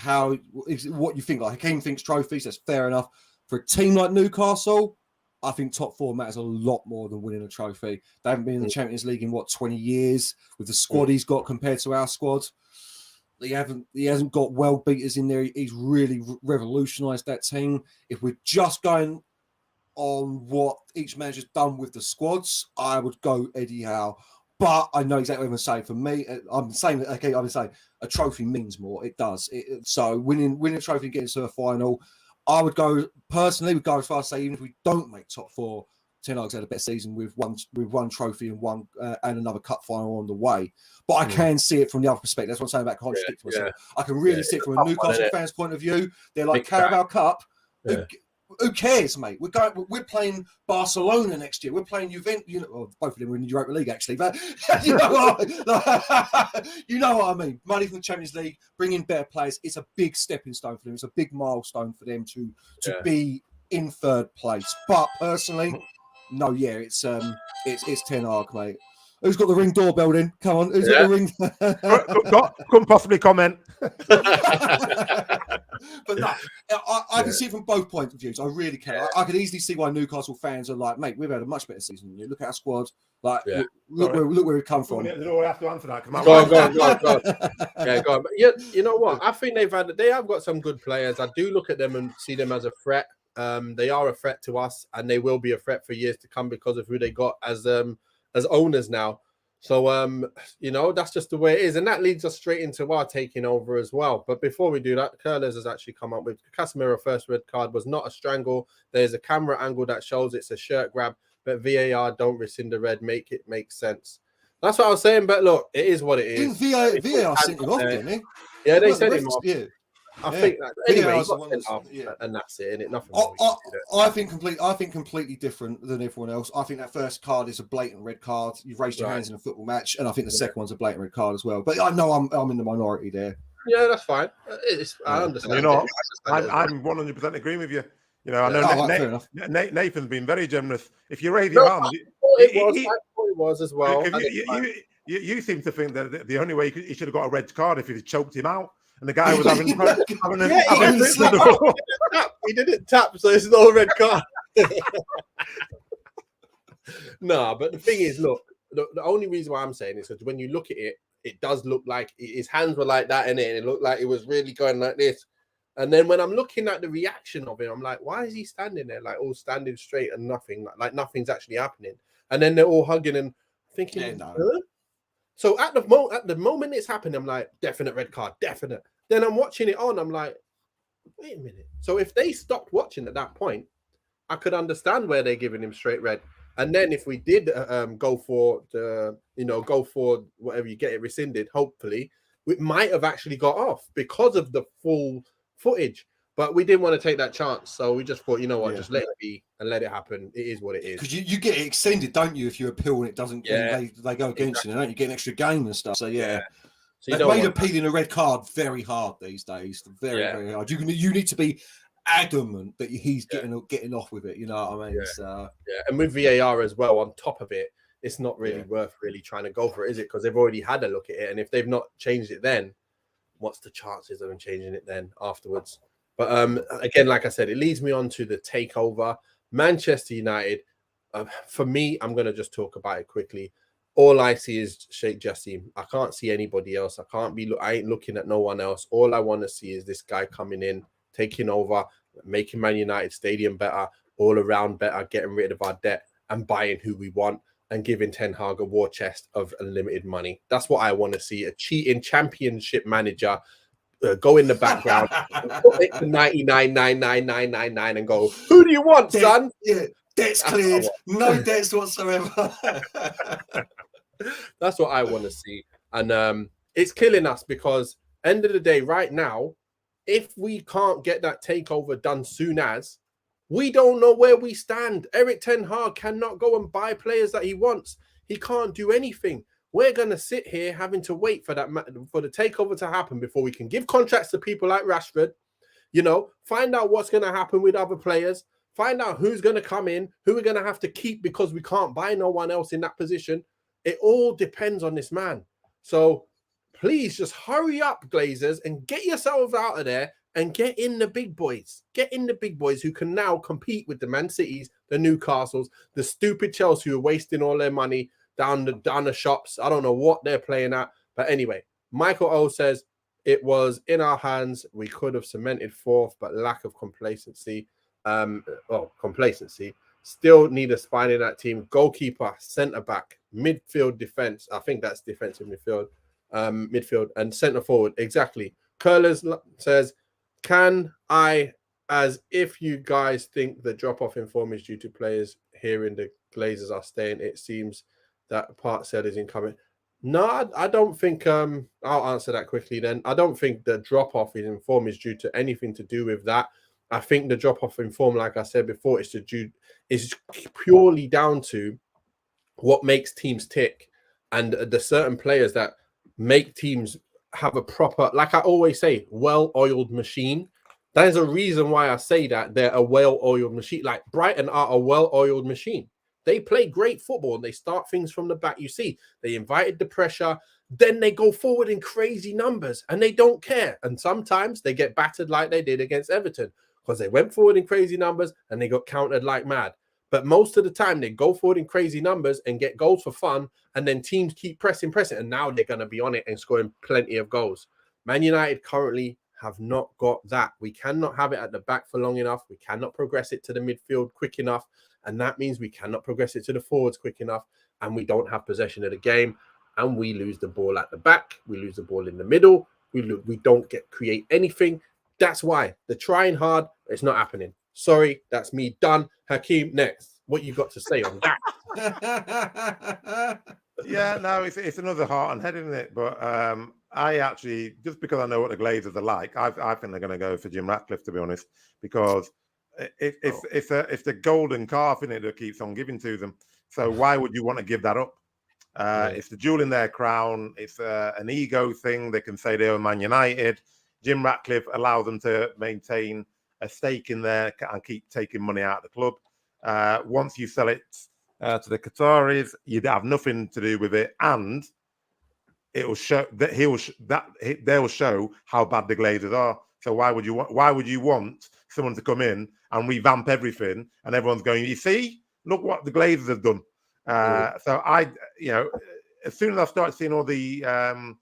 what you think. Like Hakeem thinks trophies. That's fair enough. For a team like Newcastle, I think top 4 matters a lot more than winning a trophy. They haven't been in the Champions League in 20 years with the squad he's got compared to our squad. He hasn't got well beaters in there. He's really revolutionised that team. If we're just going on what each manager's done with the squads, I would go Eddie Howe. But I know exactly what I'm going to say. For me, I'm saying a trophy means more. It does. So winning a trophy and getting to a final, I would go personally. Would go as far as say even if we don't make top 4, Ten Hag's had a better season with one trophy and another cup final on the way. But I can see it from the other perspective. That's what I'm saying about contradicting myself. I can really see it from a Newcastle fan's point of view. They're like Carabao Cup. Who cares, mate? We're playing Barcelona next year. We're playing Juventus. You know, well, both of them are in the Europa League actually, but you know what I mean. Money from the Champions League, bringing better players. It's a big stepping stone for them. It's a big milestone for them to be in 3rd place. But personally, no, it's Ten Hag, mate. Who's got the Ring doorbell in? Come on, who's got the Ring? Couldn't possibly comment. But no, I can see it from both points of views. I really can. I could easily see why Newcastle fans are like, mate, we've had a much better season than you. Look at our squad. Like, look where we come from. I have to answer that. Go on. Yeah, go on. But you know what? I think they have got some good players. I do look at them and see them as a threat. They are a threat to us, and they will be a threat for years to come because of who they got as owners now. So, you know, that's just the way it is. And that leads us straight into our taking over as well. But before we do that, Curlers has actually come up with Casemiro first red card was not a strangle. There's a camera angle that shows it's a shirt grab, but VAR don't rescind the red, make it make sense. That's what I was saying. But look, it is what it is. VAR sent him off, didn't he? Yeah, they sent him off. Yeah. I think that anyway, and that's it, and nothing. I think completely different than everyone else. I think that first card is a blatant red card. You've raised your hands in a football match, and I think the second one's a blatant red card as well. But I know I'm in the minority there. Yeah, that's fine. I understand. You know, I'm 100% agreeing with you. You know, I know Nathan's been very generous. If you raise your hand, it was as well. You seem to think that the only way he should have got a red card if he choked him out. And the guy was having he didn't tap, so it's not a red card. No, but the thing is, look, the only reason why I'm saying this is when you look at it, it does look like his hands were like that in it, and it looked like it was really going like this. And then when I'm looking at the reaction of it, I'm like, why is he standing there, like all standing straight and nothing, like nothing's actually happening? And then they're all hugging and thinking, huh? So at the moment it's happening, I'm like, definite red card, definite. Then I'm watching it on, I'm like, wait a minute. So if they stopped watching at that point, I could understand where they're giving him straight red. And then if we did go for whatever you get it rescinded, hopefully, we might have actually got off because of the full footage. But we didn't want to take that chance. So we just thought, you know what, just let it be and let it happen. It is what it is. Because you get it extended, don't you, if you appeal and it doesn't, they go against you, don't you? Get an extra game and stuff. So, yeah. So they've made appealing a red card very hard these days. Very, very hard. You need to be adamant that he's getting off with it. You know what I mean? And with VAR as well, on top of it, it's not really worth really trying to go for it, is it? Because they've already had a look at it. And if they've not changed it then, what's the chances of them changing it then afterwards? But again, like I said, it leads me on to the takeover. Manchester United. For me, I'm going to just talk about it quickly. All I see is Sheikh Jassim. I can't see anybody else. I ain't looking at no one else. All I want to see is this guy coming in, taking over, making Man United Stadium better, all around better, getting rid of our debt and buying who we want and giving Ten Hag a war chest of unlimited money. That's what I want to see. A cheating championship manager go in the background, put it to 99,99999 and go, who do you want, son? Yeah, debt's cleared. No debts whatsoever. That's what I want to see. And it's killing us because end of the day, right now, if we can't get that takeover done soon as, we don't know where we stand. Eric Ten Hag cannot go and buy players that he wants. He can't do anything. We're going to sit here having to wait for the takeover to happen before we can give contracts to people like Rashford, find out what's going to happen with other players, find out who's going to come in, who we're going to have to keep because we can't buy no one else in that position. It all depends on this man. So please just hurry up, Glazers, and get yourselves out of there and get in the big boys. Get in the big boys who can now compete with the Man Cities, the Newcastles, the stupid Chelsea who are wasting all their money down the shops. I don't know what they're playing at. But anyway, Michael O says, it was in our hands. We could have cemented fourth, but lack of complacency. Complacency. Still need a spine in that team. Goalkeeper, centre-back, midfield, defence. I think that's defensive midfield. Midfield and centre forward. Exactly. Curlers says, as if you guys think the drop-off in form is due to players hearing the Glazers are staying, it seems that part said is incoming. No, I don't think, I'll answer that quickly then. I don't think the drop-off in form is due to anything to do with that. I think the drop-off in form, like I said before, is purely down to what makes teams tick and the certain players that make teams have a proper, like I always say, well-oiled machine. That is a reason why I say that they're a well-oiled machine. Like Brighton are a well-oiled machine. They play great football and they start things from the back. You see, they invited the pressure, then they go forward in crazy numbers and they don't care. And sometimes they get battered like they did against Everton because they went forward in crazy numbers and they got countered like mad. But most of the time they go forward in crazy numbers and get goals for fun, and then teams keep pressing, and now they're going to be on it and scoring plenty of goals. Man United currently have not got that. We cannot have it at the back for long enough. We cannot progress it to the midfield quick enough. And that means we cannot progress it to the forwards quick enough. And we don't have possession of the game. And we lose the ball at the back. We lose the ball in the middle. We don't create anything. That's why they're trying hard. It's not happening. Sorry, that's me done. Hakeem, next. What you got to say on that? Yeah, no, it's another heart and head, isn't it? But I actually, just because I know what the Glazers are like, I think they're going to go for Jim Ratcliffe, to be honest, because it's the golden calf in it that keeps on giving to them. So why would you want to give that up? It's the jewel in their crown. It's an ego thing. They can say they were Man United. Jim Ratcliffe allows them to maintain a stake in there and keep taking money out of the club. Once you sell it to the Qataris, you'd have nothing to do with it, and it will show that they'll show how bad the Glazers are. So why would you want someone to come in and revamp everything, and everyone's going, you see, look what the Glazers have done. So as soon as I start seeing all the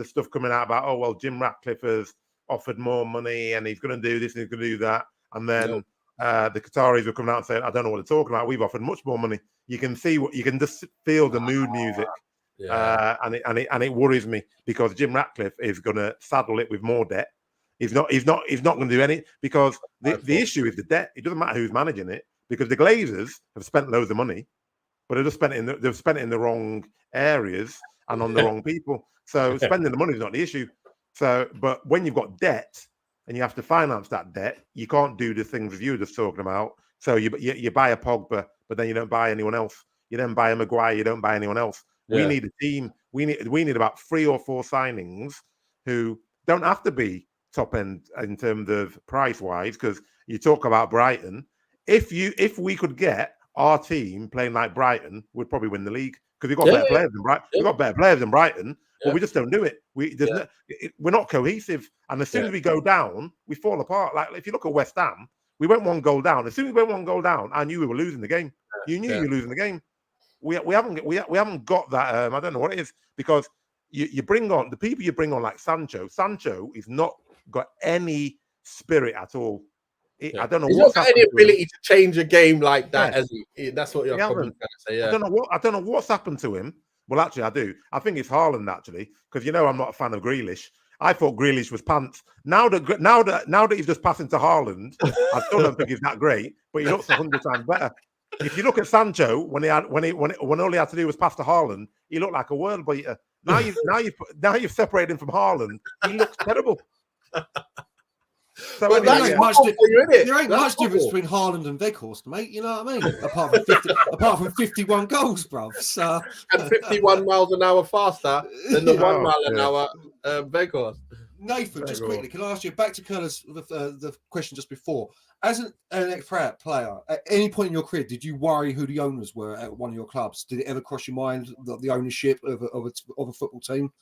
stuff coming out about, oh well, Jim Ratcliffe has offered more money and he's going to do this and he's going to do that, and then the Qataris will come out and say, I don't know what they're talking about. We've offered much more money. You can just feel the mood music. And it worries me because Jim Ratcliffe is going to saddle it with more debt. He's not going to do any, because the issue is the debt. It doesn't matter who's managing it, because the Glazers have spent loads of money, but they've spent it in the wrong areas and on the wrong people. So spending the money is not the issue. So, but when you've got debt and you have to finance that debt, you can't do the things you were just talking about. So you buy a Pogba, but then you don't buy anyone else. You then buy a Maguire, you don't buy anyone else. Yeah. We need a team. We need about 3 or 4 signings who don't have to be top end in terms of price wise, because you talk about Brighton. If we could get our team playing like Brighton, we'd probably win the league, because we've got better players than Brighton. We've got better players than Brighton, but we just don't do it. We're not cohesive, and as soon as we go down, we fall apart. Like if you look at West Ham, we went 1 goal down. As soon as we went 1 goal down, I knew we were losing the game. You knew you were losing the game. We haven't got that. I don't know what it is, because you bring on the people you bring on like Sancho. Sancho is not got any spirit at all. I don't know. He's not got any ability to change a game like that. That's what you're probably trying to say. Yeah. I don't know what's happened to him. Well, actually, I do. I think it's Haaland, actually, because I'm not a fan of Grealish. I thought Grealish was pants. Now that he's just passing to Haaland, I still don't think he's that great, but he looks 100 times better. If you look at Sancho, when all he had to do was pass to Haaland, he looked like a world beater. Now you've separated him from Haaland. He looks terrible. So there ain't much difference between Haaland and Weghorst, mate. You know what I mean? apart from 51 goals, bruv. So. And 51 miles an hour faster than the 1 mile an hour Weghorst. Nathan, just quickly, can I ask you, back to Curtis, the question just before. As an ex-player, at any point in your career, did you worry who the owners were at one of your clubs? Did it ever cross your mind the ownership of a football team?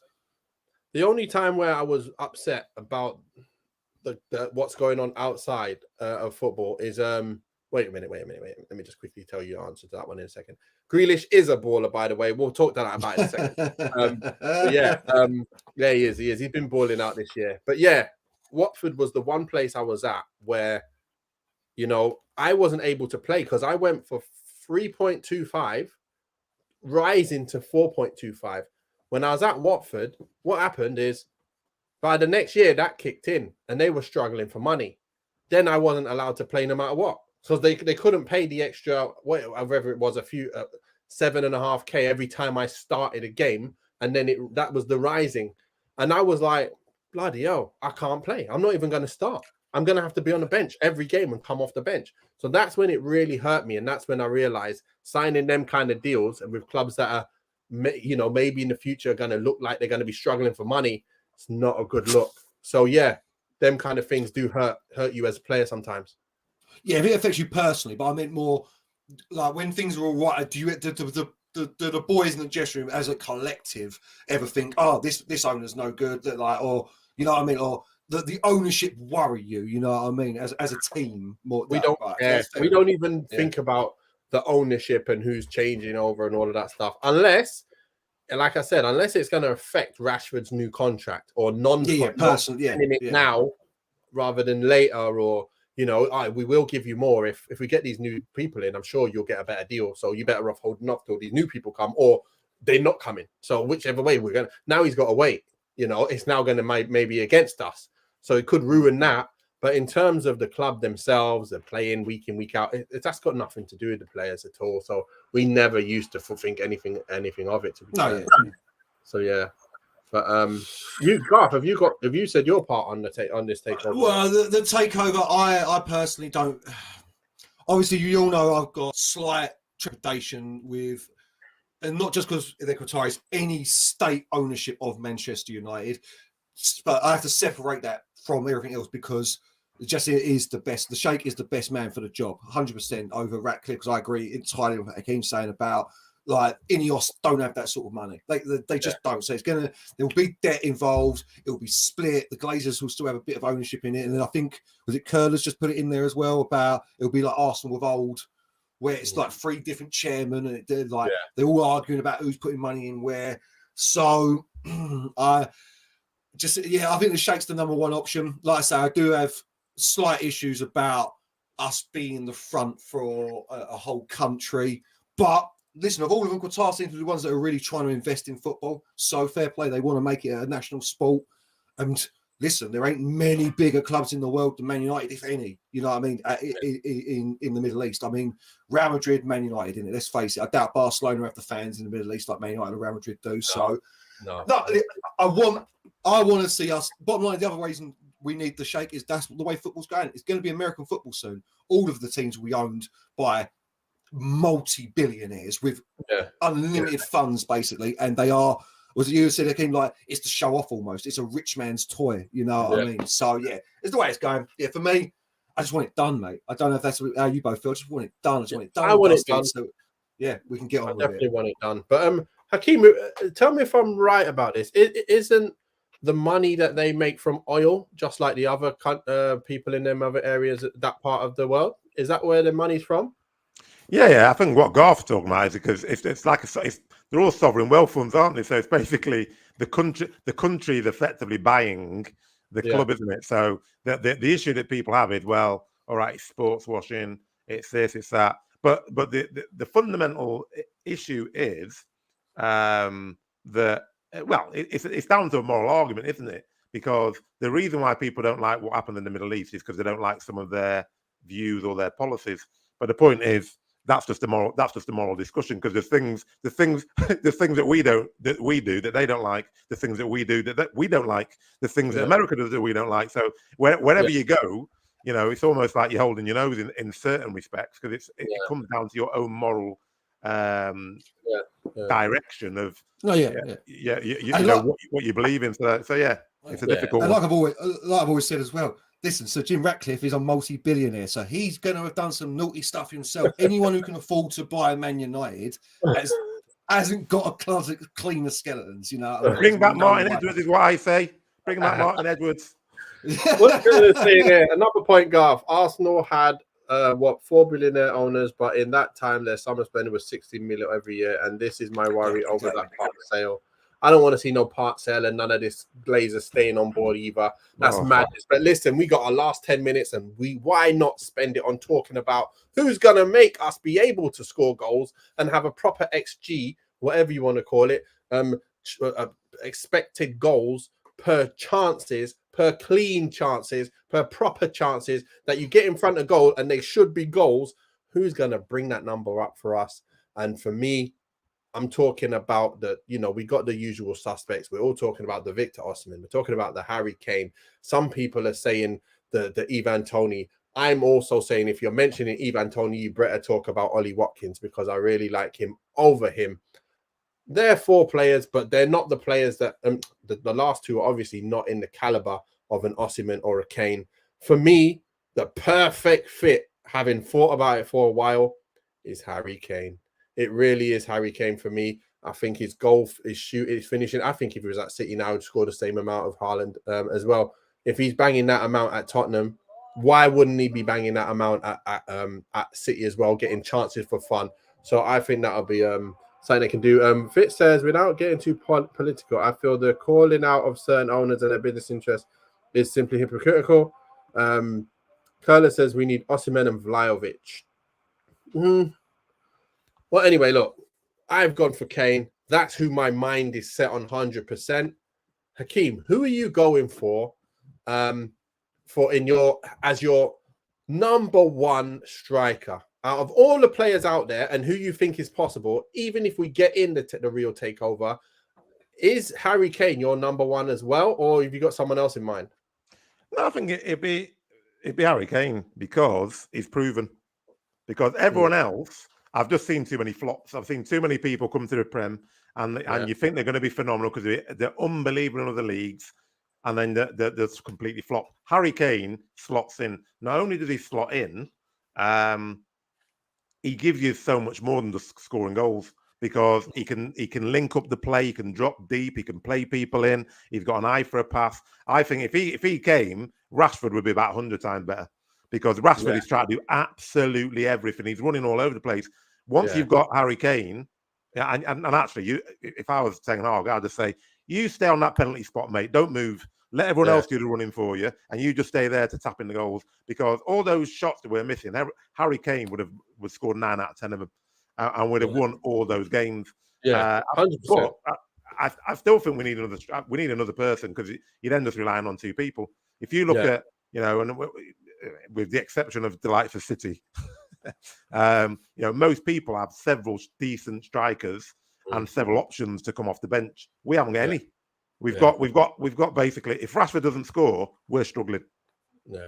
The only time where I was upset about what's going on outside of football is wait a minute. Let me just quickly tell you the answer to that one in a second. Grealish is a baller, by the way. We'll talk to that about it in a second. Yeah, he is. He's been balling out this year. But yeah, Watford was the one place I was at where, I wasn't able to play because I went for 3.25, rising to 4.25. When I was at Watford, what happened is, by the next year, that kicked in, and they were struggling for money. Then I wasn't allowed to play no matter what. So they couldn't pay the extra, whatever it was, a few 7.5K every time I started a game. And then that was the rising. And I was like, bloody hell, I can't play. I'm not even going to start. I'm going to have to be on the bench every game and come off the bench. So that's when it really hurt me. And that's when I realized signing them kind of deals and with clubs that are, maybe in the future are going to look like they're going to be struggling for money, it's not a good look. So yeah, them kind of things do hurt you as a player sometimes. Yeah, if it affects you personally, but I meant more like when things are all right. Do the boys in the dressing room as a collective ever think, oh, this owner's no good, that or the ownership worry you? You know what I mean? As a team, we don't care. We don't even think about the ownership and who's changing over and all of that stuff, unless. And like I said, unless it's going to affect Rashford's new contract or now rather than later, or we will give you more if we get these new people in. I'm sure you'll get a better deal. So you better off holding off till these new people come, or they're not coming. So whichever way we're going, now he's got to wait. It's now going to maybe against us. So it could ruin that. But in terms of the club themselves, they're playing week in, week out. That's got nothing to do with the players at all. So we never used to think anything of it. So yeah. But Garf, have you said your part on this takeover? Well, the takeover, I personally don't. Obviously, you all know I've got slight trepidation with, and not just because they're Qataris, any state ownership of Manchester United. But I have to separate that from everything else because Jesse is the best. The Sheikh is the best man for the job, 100% over Ratcliffe. Because I agree entirely with what Hakeem's saying about Ineos don't have that sort of money. They just don't. So there'll be debt involved. It'll be split. The Glazers will still have a bit of ownership in it. And then I think Curler's just put it in there as well about it'll be like Arsenal of old, where it's like 3 different chairmen and they're all arguing about who's putting money in where. So I think the Sheikh's the number one option. Like I say, I do have slight issues about us being the front for a whole country. But listen, of all of them, Qatar seems to be the ones that are really trying to invest in football. So fair play. They want to make it a national sport. And listen, there ain't many bigger clubs in the world than Man United, if any. You know what I mean? In the Middle East. I mean, Real Madrid, Man United, in it. Let's face it. I doubt Barcelona have the fans in the Middle East like Man United and Real Madrid do. No. I want to see us. Bottom line, the other reason we need the Sheikh is that's the way football's going. It's going to be American football soon. All of the teams will be owned by multi-billionaires with unlimited funds, basically, and they are. Was it you who said Hakeem, it's to show off almost? It's a rich man's toy, you know what I mean? So it's the way it's going. Yeah, for me, I just want it done, mate. I don't know if that's how you both feel. I just want it done. I want it done. I want it done. So, we can get on with it. I definitely want it done. But Hakeem, tell me if I'm right about this. Isn't the money that they make from oil just like the other people in them other areas, that part of the world? Is that where the money's from? Yeah. I think what Garf's talking about is because it's like they're all sovereign wealth funds, aren't they? So it's basically the country is effectively buying the club, isn't it? So the issue that people have is, well, all right, it's sports washing, it's this, it's that, but the fundamental issue is that well, it's down to a moral argument, isn't it? Because the reason why people don't like what happened in the Middle East is because they don't like some of their views or their policies. But the point is, that's just a moral discussion, because the things that we do that they don't like, the things that we do that we don't like, the things that America does that we don't like. So wherever you go, you know, it's almost like you're holding your nose in certain respects, because it comes down to your own moral direction of what you believe in. So yeah, it's a difficult and one. like I've always said as well. Listen, so Jim Ratcliffe is a multi-billionaire, so he's going to have done some naughty stuff himself. Anyone who can afford to buy Man United hasn't got a closet clean of skeletons, you know. Bring back Martin Edwards is what I say. Bring back Martin Edwards. What's going to say there? Another point, Garf. Arsenal had 4 billionaire owners, but in that time their summer spending was 60 million every year, and this is my worry over that part sale. I don't want to see no part sale and none of this Glazer staying on board either. That's madness. But listen, we got our last 10 minutes, and why not spend it on talking about who's going to make us be able to score goals and have a proper XG, whatever you want to call it, expected goals per chances, per clean chances, per proper chances that you get in front of goal, and they should be goals. Who's going to bring that number up for us? And for me, I'm talking about we got the usual suspects. We're all talking about the Victor Osimhen. We're talking about the Harry Kane. Some people are saying the Ivan Toney. I'm also saying if you're mentioning Ivan Toney, you better talk about Ollie Watkins, because I really like him over him. They're 4 players, but they're not the players that the last 2 are obviously not in the caliber of an Osimhen or a Kane. For me, the perfect fit, having thought about it for a while, is Harry Kane. It really is Harry Kane for me. I think his goal, his finishing. I think if he was at City now, he'd score the same amount of Haaland as well. If he's banging that amount at Tottenham, why wouldn't he be banging that amount at City as well, getting chances for fun? So I think that'll be something they can do. Fitz says, without getting too political, I feel the calling out of certain owners and their business interests is simply hypocritical. Curler says we need Osimhen and Vlahovic. Well, anyway, look, I've gone for Kane. That's who my mind is set on 100%. Hakeem, who are you going for as your number 1 striker out of all the players out there, and who you think is possible? Even if we get in the real takeover, is Harry Kane your number 1 as well, or have you got someone else in mind? No, I think it'd be Harry Kane, because he's proven. Because everyone else, I've just seen too many flops. I've seen too many people come to the Prem, and you think they're going to be phenomenal because they're unbelievable in other leagues, and then they're completely flop. Harry Kane slots in. Not only does he slot in, he gives you so much more than just scoring goals, because he can link up the play, he can drop deep, he can play people in. He's got an eye for a pass. I think if he came, Rashford would be about 100 times better, because Rashford is trying to do absolutely everything. He's running all over the place. Once you've got Harry Kane, and actually, if I was Ten Hag, I'd just say, you stay on that penalty spot, mate. Don't move. Let everyone else do the running for you, and you just stay there to tap in the goals. Because all those shots that we're missing, Harry Kane would scored 9 out of 10 of them, and would have won all those games. Yeah, 100%. But I still think we need another person, because you'd end up relying on 2 people. If you look at, and with the exception of the likes of City, most people have several decent strikers and several options to come off the bench. We haven't got any. We've got basically, if Rashford doesn't score, we're struggling.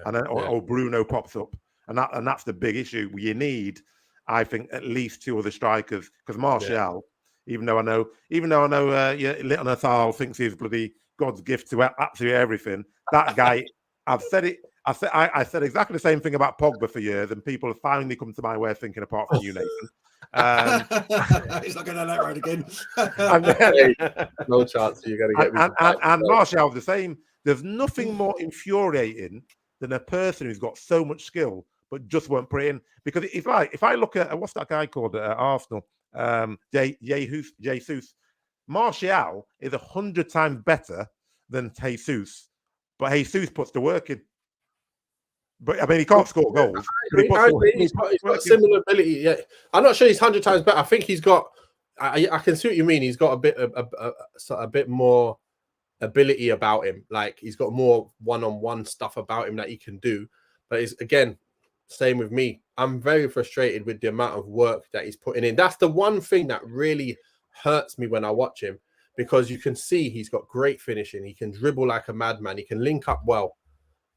Or Bruno pops up, and that's the big issue. You need, I think, at least 2 other strikers, because Martial, even though I know, Little Nathal thinks he's bloody God's gift to absolutely everything. That guy, I've said it I said exactly the same thing about Pogba for years, and people have finally come to my way of thinking, apart from you, Nathan. He's not going down that road again. No chance you're going to get me. And Martial's the same. There's nothing more infuriating than a person who's got so much skill but just won't put it in. Because if I look at what's that guy called at Arsenal, Jesus. Martial is 100 times better than Jesus, but Jesus puts the work in. But I mean, he can't score goals. He's got similar ability. Yeah, I'm not sure he's 100 times better. I think he's got. I can see what you mean. He's got a bit more ability about him. Like he's got more one-on-one stuff about him that he can do. But it's again, same with me. I'm very frustrated with the amount of work that he's putting in. That's the one thing that really hurts me when I watch him, because you can see he's got great finishing. He can dribble like a madman. He can link up well,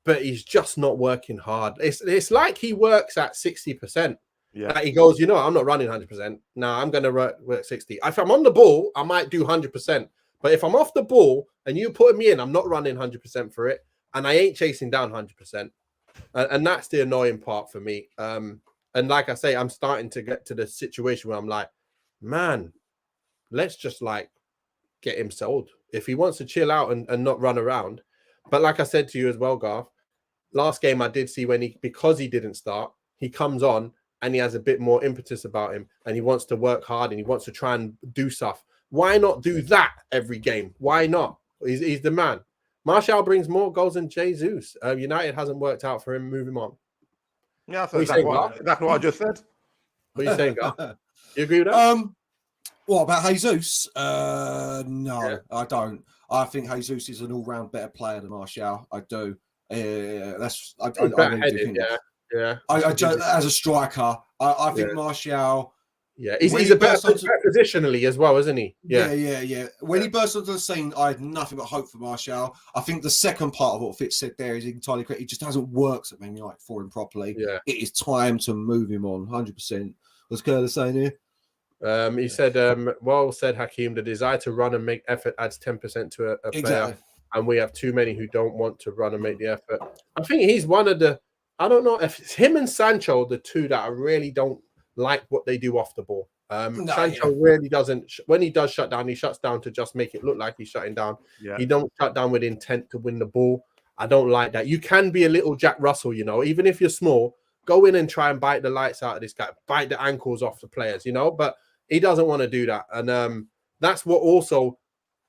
but he's just not working hard. It's like he works at 60%. Yeah. Like he goes, you know, I'm not running 100%. No, I'm going to work 60. If I'm on the ball, I might do 100%. But if I'm off the ball and you put me in, I'm not running 100% for it. And I ain't chasing down 100%. And that's the annoying part for me. And like I say, I'm starting to get to the situation where I'm like, man, let's just like get him sold. If he wants to chill out and not run around. But like I said to you as well, Garth, last game I did see because he didn't start, he comes on and he has a bit more impetus about him and he wants to work hard and he wants to try and do stuff. Why not do that every game? Why not? He's the man. Martial brings more goals than Jesus. United hasn't worked out for him. Move him on. Yeah, that's exactly what I just said. What are you saying, Garth? You agree with that? What about Jesus? No, I don't. I think Jesus is an all-round better player than Martial. I do. I really do think. Yeah. As a striker, I think Martial. Yeah, he's a better positionally as well, isn't he? Yeah. When he burst onto the scene, I had nothing but hope for Martial. I think the second part of what Fitz said there is entirely correct. It just hasn't worked at Man United for him properly. Yeah. It is time to move him on, 100%. What's Curtis saying here? He said, well said, Hakeem, the desire to run and make effort adds 10% to a player. And we have too many who don't want to run and make the effort. I think he's one of the, I don't know if it's him and Sancho, the two that I really don't like what they do off the ball. Sancho really doesn't, when he does shut down, he shuts down to just make it look like he's shutting down. Yeah. He don't shut down with intent to win the ball. I don't like that. You can be a little Jack Russell, you know, even if you're small, go in and try and bite the lights out of this guy, bite the ankles off the players, you know, but he doesn't want to do that. And that's what also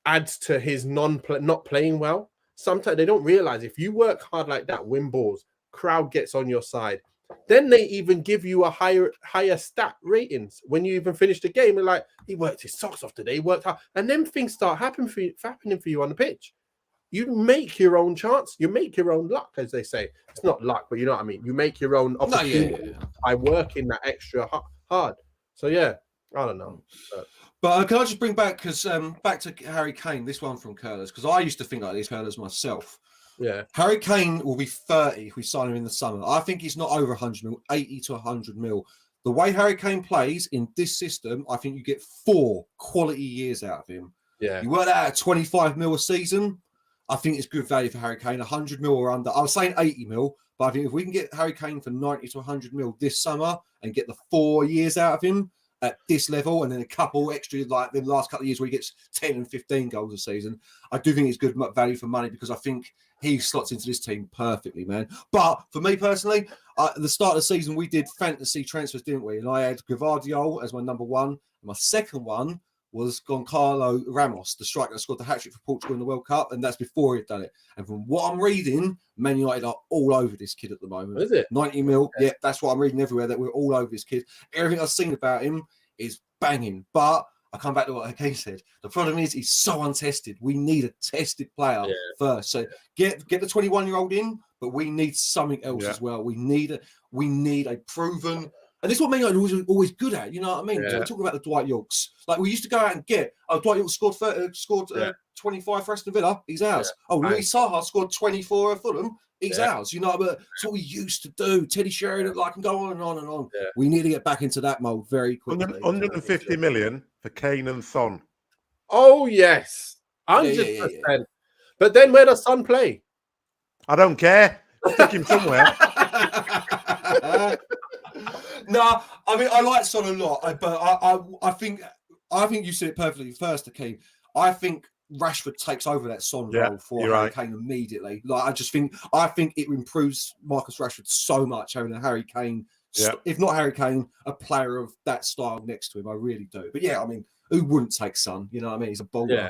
adds to his not playing well. Sometimes they don't realize if you work hard like that, win balls, crowd gets on your side, then they even give you a higher stat ratings when you even finish the game. They're like, he worked his socks off today, he worked hard, and then things start happening for you on the pitch. You make your own chance, you make your own luck, as they say. It's not luck, but you know what I mean. You make your own opportunity by working that extra hard. So yeah, I don't know. But can I just bring back, because back to Harry Kane, this one from Curtis, because I used to think like this Curtis myself. Yeah. Harry Kane will be 30 if we sign him in the summer. I think he's not over 100 mil, 80 to 100 mil. The way Harry Kane plays in this system, I think you get 4 quality years out of him. Yeah. You work that at 25 mil a season, I think it's good value for Harry Kane. 100 mil or under. I was saying 80 mil, but I think if we can get Harry Kane for 90 to 100 mil this summer and get the 4 years out of him at this level, and then a couple extra like the last couple of years where he gets 10 and 15 goals a season, I do think it's good value for money, because I think he slots into this team perfectly, man. But for me personally, at the start of the season, we did fantasy transfers, didn't we? And I had Gavardiol as my number one. And my second one was Goncalo Ramos, the striker that scored the hat-trick for Portugal in the World Cup, and that's before he'd done it. And from what I'm reading, Man United are all over this kid at the moment. Is it? 90 mil, yeah, that's what I'm reading everywhere, that we're all over this kid. Everything I've seen about him is banging. But I come back to what Hakeem said. The problem is he's so untested. We need a tested player first. So get the 21-year-old in, but we need something else as well. We need a proven. And this is what Man United was always good at. You know what I mean? We're talking about the Dwight Yorks. Like we used to go out and get. Dwight Yorks scored 25 for Aston Villa. He's ours. Yeah. Luis Saha scored 24 for Fulham. He's ours. You know, but it's what we used to do. Teddy Sheringham, like, and go on and on and on. Yeah. We need to get back into that mode very quickly. 150 million for Kane and Son. Oh yes, 100%. But then where does Son play? I don't care. Stick him somewhere. No, I mean I like Son a lot, but I think you said it perfectly first, Hakeem. I think Rashford takes over that Son role for Harry Kane immediately. Like I think it improves Marcus Rashford so much having a Harry Kane, if not Harry Kane, a player of that style next to him. I really do. But yeah, I mean, who wouldn't take Son? You know what I mean? He's a bowler. Yeah.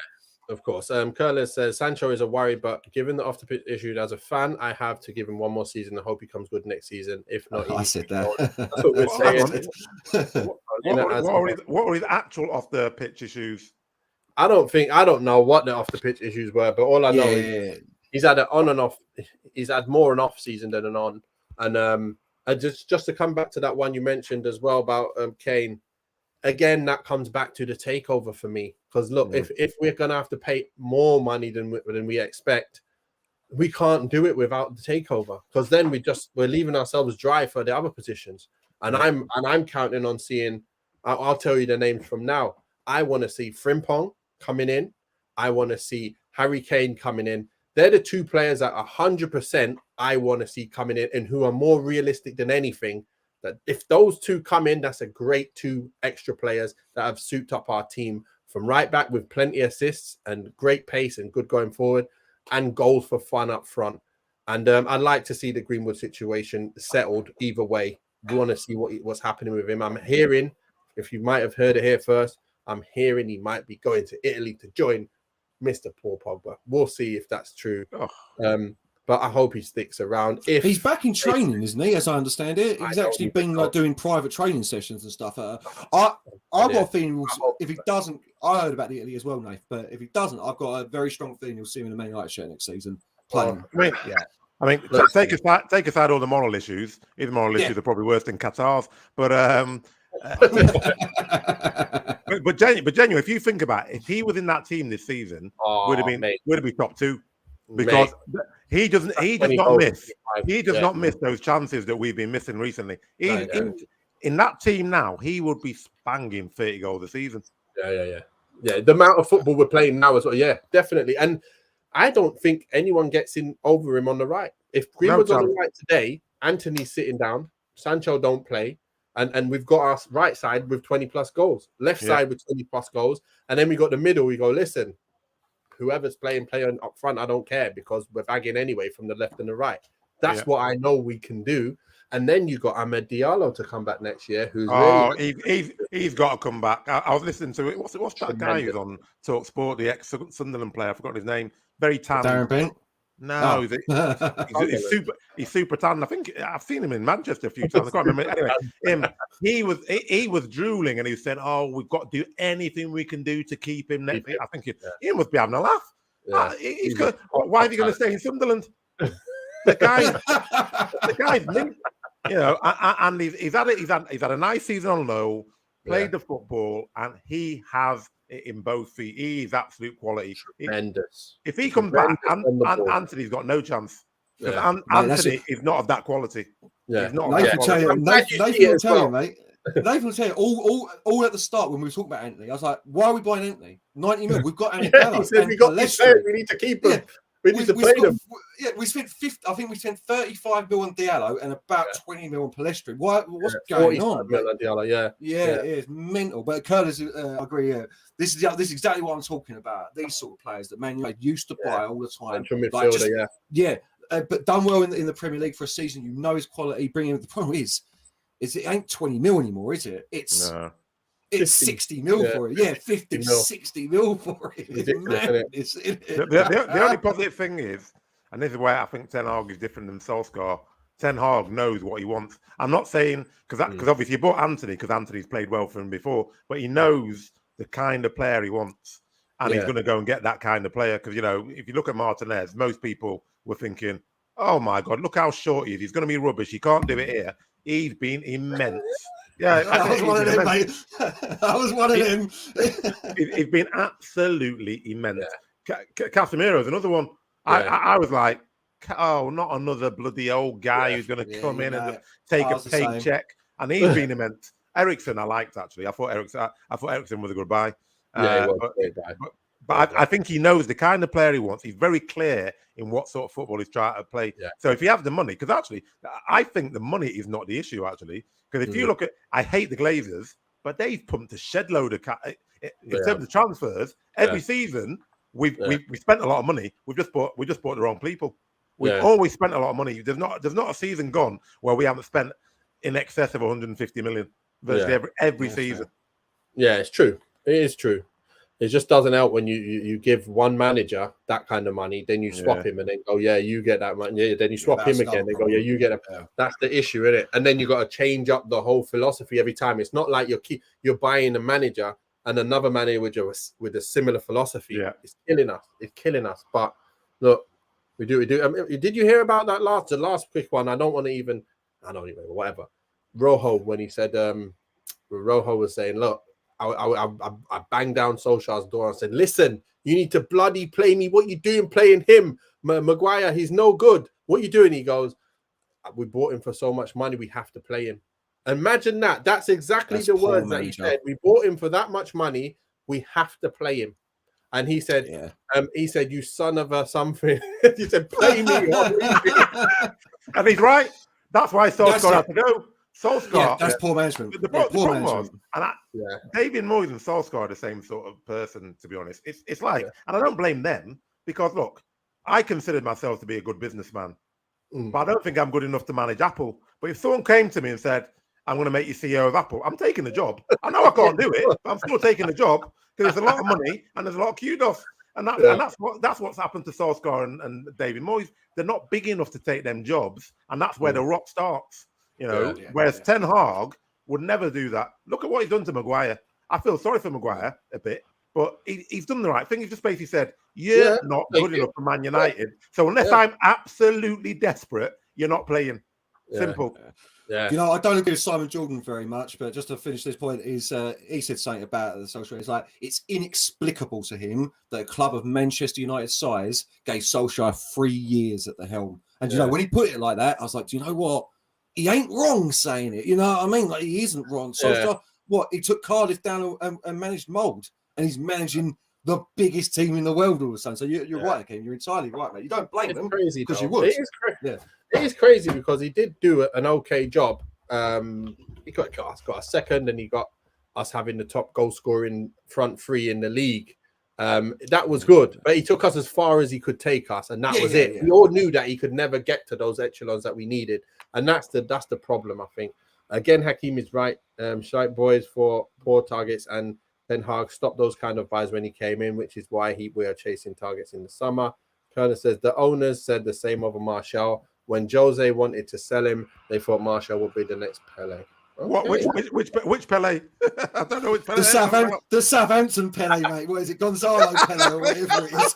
Of course. Curtis says Sancho is a worry, but given the off-the-pitch issue, as a fan, I have to give him one more season. I hope he comes good next season. If not, I said that. That's what we're saying. What were his actual off-the-pitch issues? I don't know what the off-the-pitch issues were, but all I know is he's had an on and off. He's had more an off season than an on. And just to come back to that one you mentioned as well about Kane. Again, that comes back to the takeover for me. Because look, if we're gonna have to pay more money than we expect, we can't do it without the takeover. Because then we're leaving ourselves dry for the other positions. And I'm counting on seeing. I'll tell you the names from now. I want to see Frimpong coming in. I want to see Harry Kane coming in. They're the two players that 100% I want to see coming in and who are more realistic than anything. That if those two come in, that's a great two extra players that have souped up our team from right back with plenty of assists and great pace and good going forward and goals for fun up front. And I'd like to see the Greenwood situation settled either way. We want to see what's happening with him. I'm hearing, if you might have heard it here first, I'm hearing he might be going to Italy to join Mr. Paul Pogba. We'll see if that's true. But I hope he sticks around. If he's back in training, isn't he? As I understand it, he's actually been like doing private training sessions and stuff. I've got a feeling if he doesn't, I heard about Italy as well, Nathan. But if he doesn't, I've got a very strong feeling he'll see him in the Man United shirt next season playing. I mean, take aside all the moral issues. Even moral issues are probably worse than Qatar's. But but genuinely, if you think about it, if he was in that team this season, would have been top two. Because he does not miss those chances that we've been missing recently. In that team now, he would be banging 30 goals a season. Yeah. The amount of football we're playing now as well. Yeah, definitely. And I don't think anyone gets in over him on the right. If Greenwood's on the right today, Anthony's sitting down, Sancho don't play, and we've got our right side with 20 plus goals, left side with 20 plus goals, and then we got the middle. We go, listen, whoever's playing up front, I don't care because we're bagging anyway from the left and the right. That's what I know we can do. And then you got Ahmed Diallo to come back next year. He's got to come back. I was listening to it. What's that guy who's on Talk Sport, the ex-Sunderland player? I forgot his name. Very tan. Darren Bent? No, he's super tan. I think I've seen him in Manchester a few times. I can't remember. Anyway, he was drooling and he said, "Oh, we've got to do anything we can do to keep him." I think he must be having a laugh. Why is he going to stay in Sunderland? The guy's mint, you know, and he's had a nice season on low, played the football, and he has it in both feet. He's absolute quality. Tremendous. If he comes back, Anthony's got no chance. Because Anthony is not of that quality. Yeah, Nathan will tell you, mate. Nathan will tell you all at the start when we were talking about Anthony. I was like, "Why are we buying Anthony? 90 mil. We've got Anthony. He said we got this. We need to keep him. We need to play them." Yeah, we spent 50. I think we spent 35 mil on Diallo and about 20 mil on Pellistri. What's going on? On Diallo, it is mental. But Curtis, I agree. This is exactly what I'm talking about. These sort of players that Man United used to buy all the time. Central midfielder, but done well in the Premier League for a season. You know his quality. Bringing the problem is it ain't 20 mil anymore, is it? It's 60 mil for it. Yeah, 50, mil. 60 mil for it. The only positive thing is, and this is where I think Ten Hag is different than Solskjaer. Ten Hag knows what he wants. I'm not saying because obviously you bought Anthony because Anthony's played well for him before, but he knows the kind of player he wants, and he's going to go and get that kind of player. Because if you look at Martinez, most people were thinking, "Oh my God, look how short he is. He's going to be rubbish. He can't do it here." He's been immense. Yeah, I was one of them, mate. I was one of them. He's been absolutely immense. Casemiro's another one. I was like, oh, not another bloody old guy who's going to come in and take a paycheck. And he's been immense. Eriksen, I liked actually. I thought Eriksen was a good buy. But I think he knows the kind of player he wants. He's very clear in what sort of football he's trying to play. Yeah. So if you have the money, because actually, I think the money is not the issue, actually. Because if you look at, I hate the Glazers, but they've pumped a shed load of in terms of transfers. Every season, we spent a lot of money. We just bought the wrong people. We've always spent a lot of money. There's not a season gone where we haven't spent in excess of 150 million virtually every season. Yeah, it's true. It is true. It just doesn't help when you give one manager that kind of money, then you swap him and then go, you get that money. Yeah, then you swap him again. They go, you get it. Yeah. That's the issue, isn't it? And then you got to change up the whole philosophy every time. It's not like you're buying a manager and another manager with a similar philosophy. Yeah. It's killing us. It's killing us. But look, we do. Did you hear about that the last quick one? I don't even whatever. Rojo, when he said, Rojo was saying, look, I banged down Solskjaer's door and said, listen, you need to bloody play me. What you doing playing him? Maguire, he's no good. What you doing? He goes, we bought him for so much money, we have to play him. Imagine that. That's exactly the words that he said. We bought him for that much money, we have to play him. And he said, you son of a something. He said, play me. And he's right. That's why Solskjaer had to go. Solskjaer, that's poor management. The problem was, David Moyes and Solskjaer are the same sort of person, to be honest. It's like, and I don't blame them because look, I considered myself to be a good businessman, but I don't think I'm good enough to manage Apple. But if someone came to me and said, "I'm going to make you CEO of Apple," I'm taking the job. I know I can't do it, but I'm still taking the job because there's a lot of money and there's a lot of kudos. And that's what's happened to Solskjaer and David Moyes. They're not big enough to take them jobs, and that's where the rot starts. Whereas Ten Hag would never do that. Look at what he's done to Maguire. I feel sorry for Maguire a bit, but he's done the right thing. He's just basically said, you're not good enough for Man United. So unless I'm absolutely desperate, you're not playing. Simple. Yeah. I don't agree with Simon Jordan very much, but just to finish this point, he said something about the Solskjaer. It's like, it's inexplicable to him that a club of Manchester United size gave Solskjaer 3 years at the helm. And, when he put it like that, I was like, do you know what? He ain't wrong saying it. You know what I mean? Like, he isn't wrong. Solskjaer, he took Cardiff down and managed Mould, and he's managing the biggest team in the world all of a sudden. So you're right, Hakeem. You're entirely right, mate. You don't blame him because you would. It is crazy. It is crazy because he did do an okay job. He got a second, and he got us having the top goal scoring front three in the league. That was good, but he took us as far as he could take us, and that was it. We all knew that he could never get to those echelons that we needed, and that's the problem, I think. Again, Hakeem is right. Shite boys for poor targets, and Ten Hag stopped those kind of buys when he came in, which is why we are chasing targets in the summer. Kerner says the owners said the same over Martial. When Jose wanted to sell him, they thought Martial would be the next Pele. Okay. Which Pele? I don't know which Pele. The Southampton Pele, mate. What is it? Gonzalo Pele or whatever it is.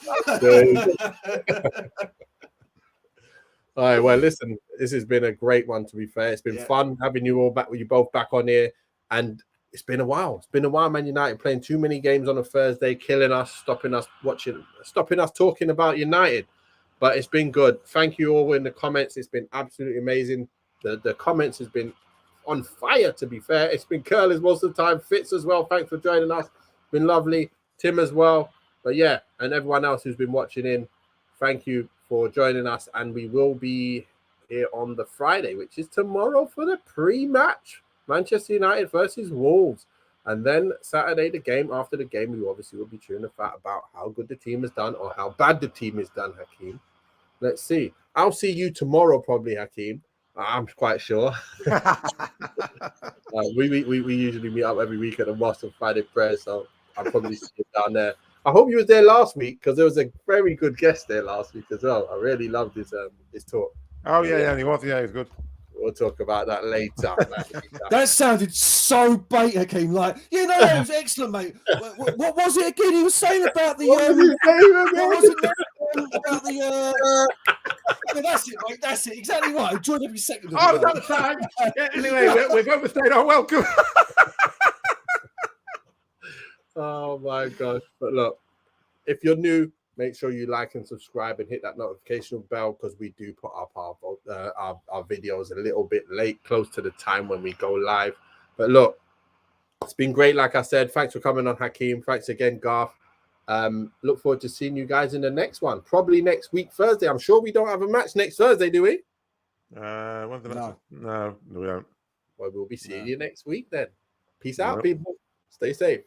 All right. Well, listen, this has been a great one, to be fair. It's been fun having you all back, you both back on here. And it's been a while. It's been a while, Man United playing too many games on a Thursday, killing us, stopping us talking about United. But it's been good. Thank you all in the comments. It's been absolutely amazing. The comments has been on fire, to be fair. It's been curlers most of the time. Fitz as well. Thanks for joining us. Been lovely. Tim as well. But yeah, and everyone else who's been watching in, thank you for joining us. And we will be here on the Friday, which is tomorrow, for the pre-match. Manchester United versus Wolves. And then Saturday, the game. After the game, we obviously will be chewing the fat about how good the team has done or how bad the team has done, Hakeem. Let's see. I'll see you tomorrow, probably, Hakeem. I'm quite sure. We usually meet up every week at the Mosque on Friday prayer, so I'll probably see you down there. I hope you was there last week, because there was a very good guest there last week as well. I really loved his talk. Oh yeah, he was. Yeah, he was good. We'll talk about that later. That sounded so bait, Hakeem. Like, that was excellent, mate. What was it again? He was saying about the. What was it about the? That's it, mate. That's it. Exactly right. I enjoyed every second of it. Oh, that's time. Yeah, anyway, we've overstayed our welcome. Oh my gosh! But look, if you're new, make sure you like and subscribe and hit that notification bell, because we do put up our videos a little bit late, close to the time when we go live. But look, it's been great. Like I said, thanks for coming on, Hakeem. Thanks again, Garf. Look forward to seeing you guys in the next one. Probably next week, Thursday. I'm sure we don't have a match next Thursday, do we? When's the next? No. No, we don't. Well, we'll be seeing you next week then. Peace out, Nope. people. Stay safe.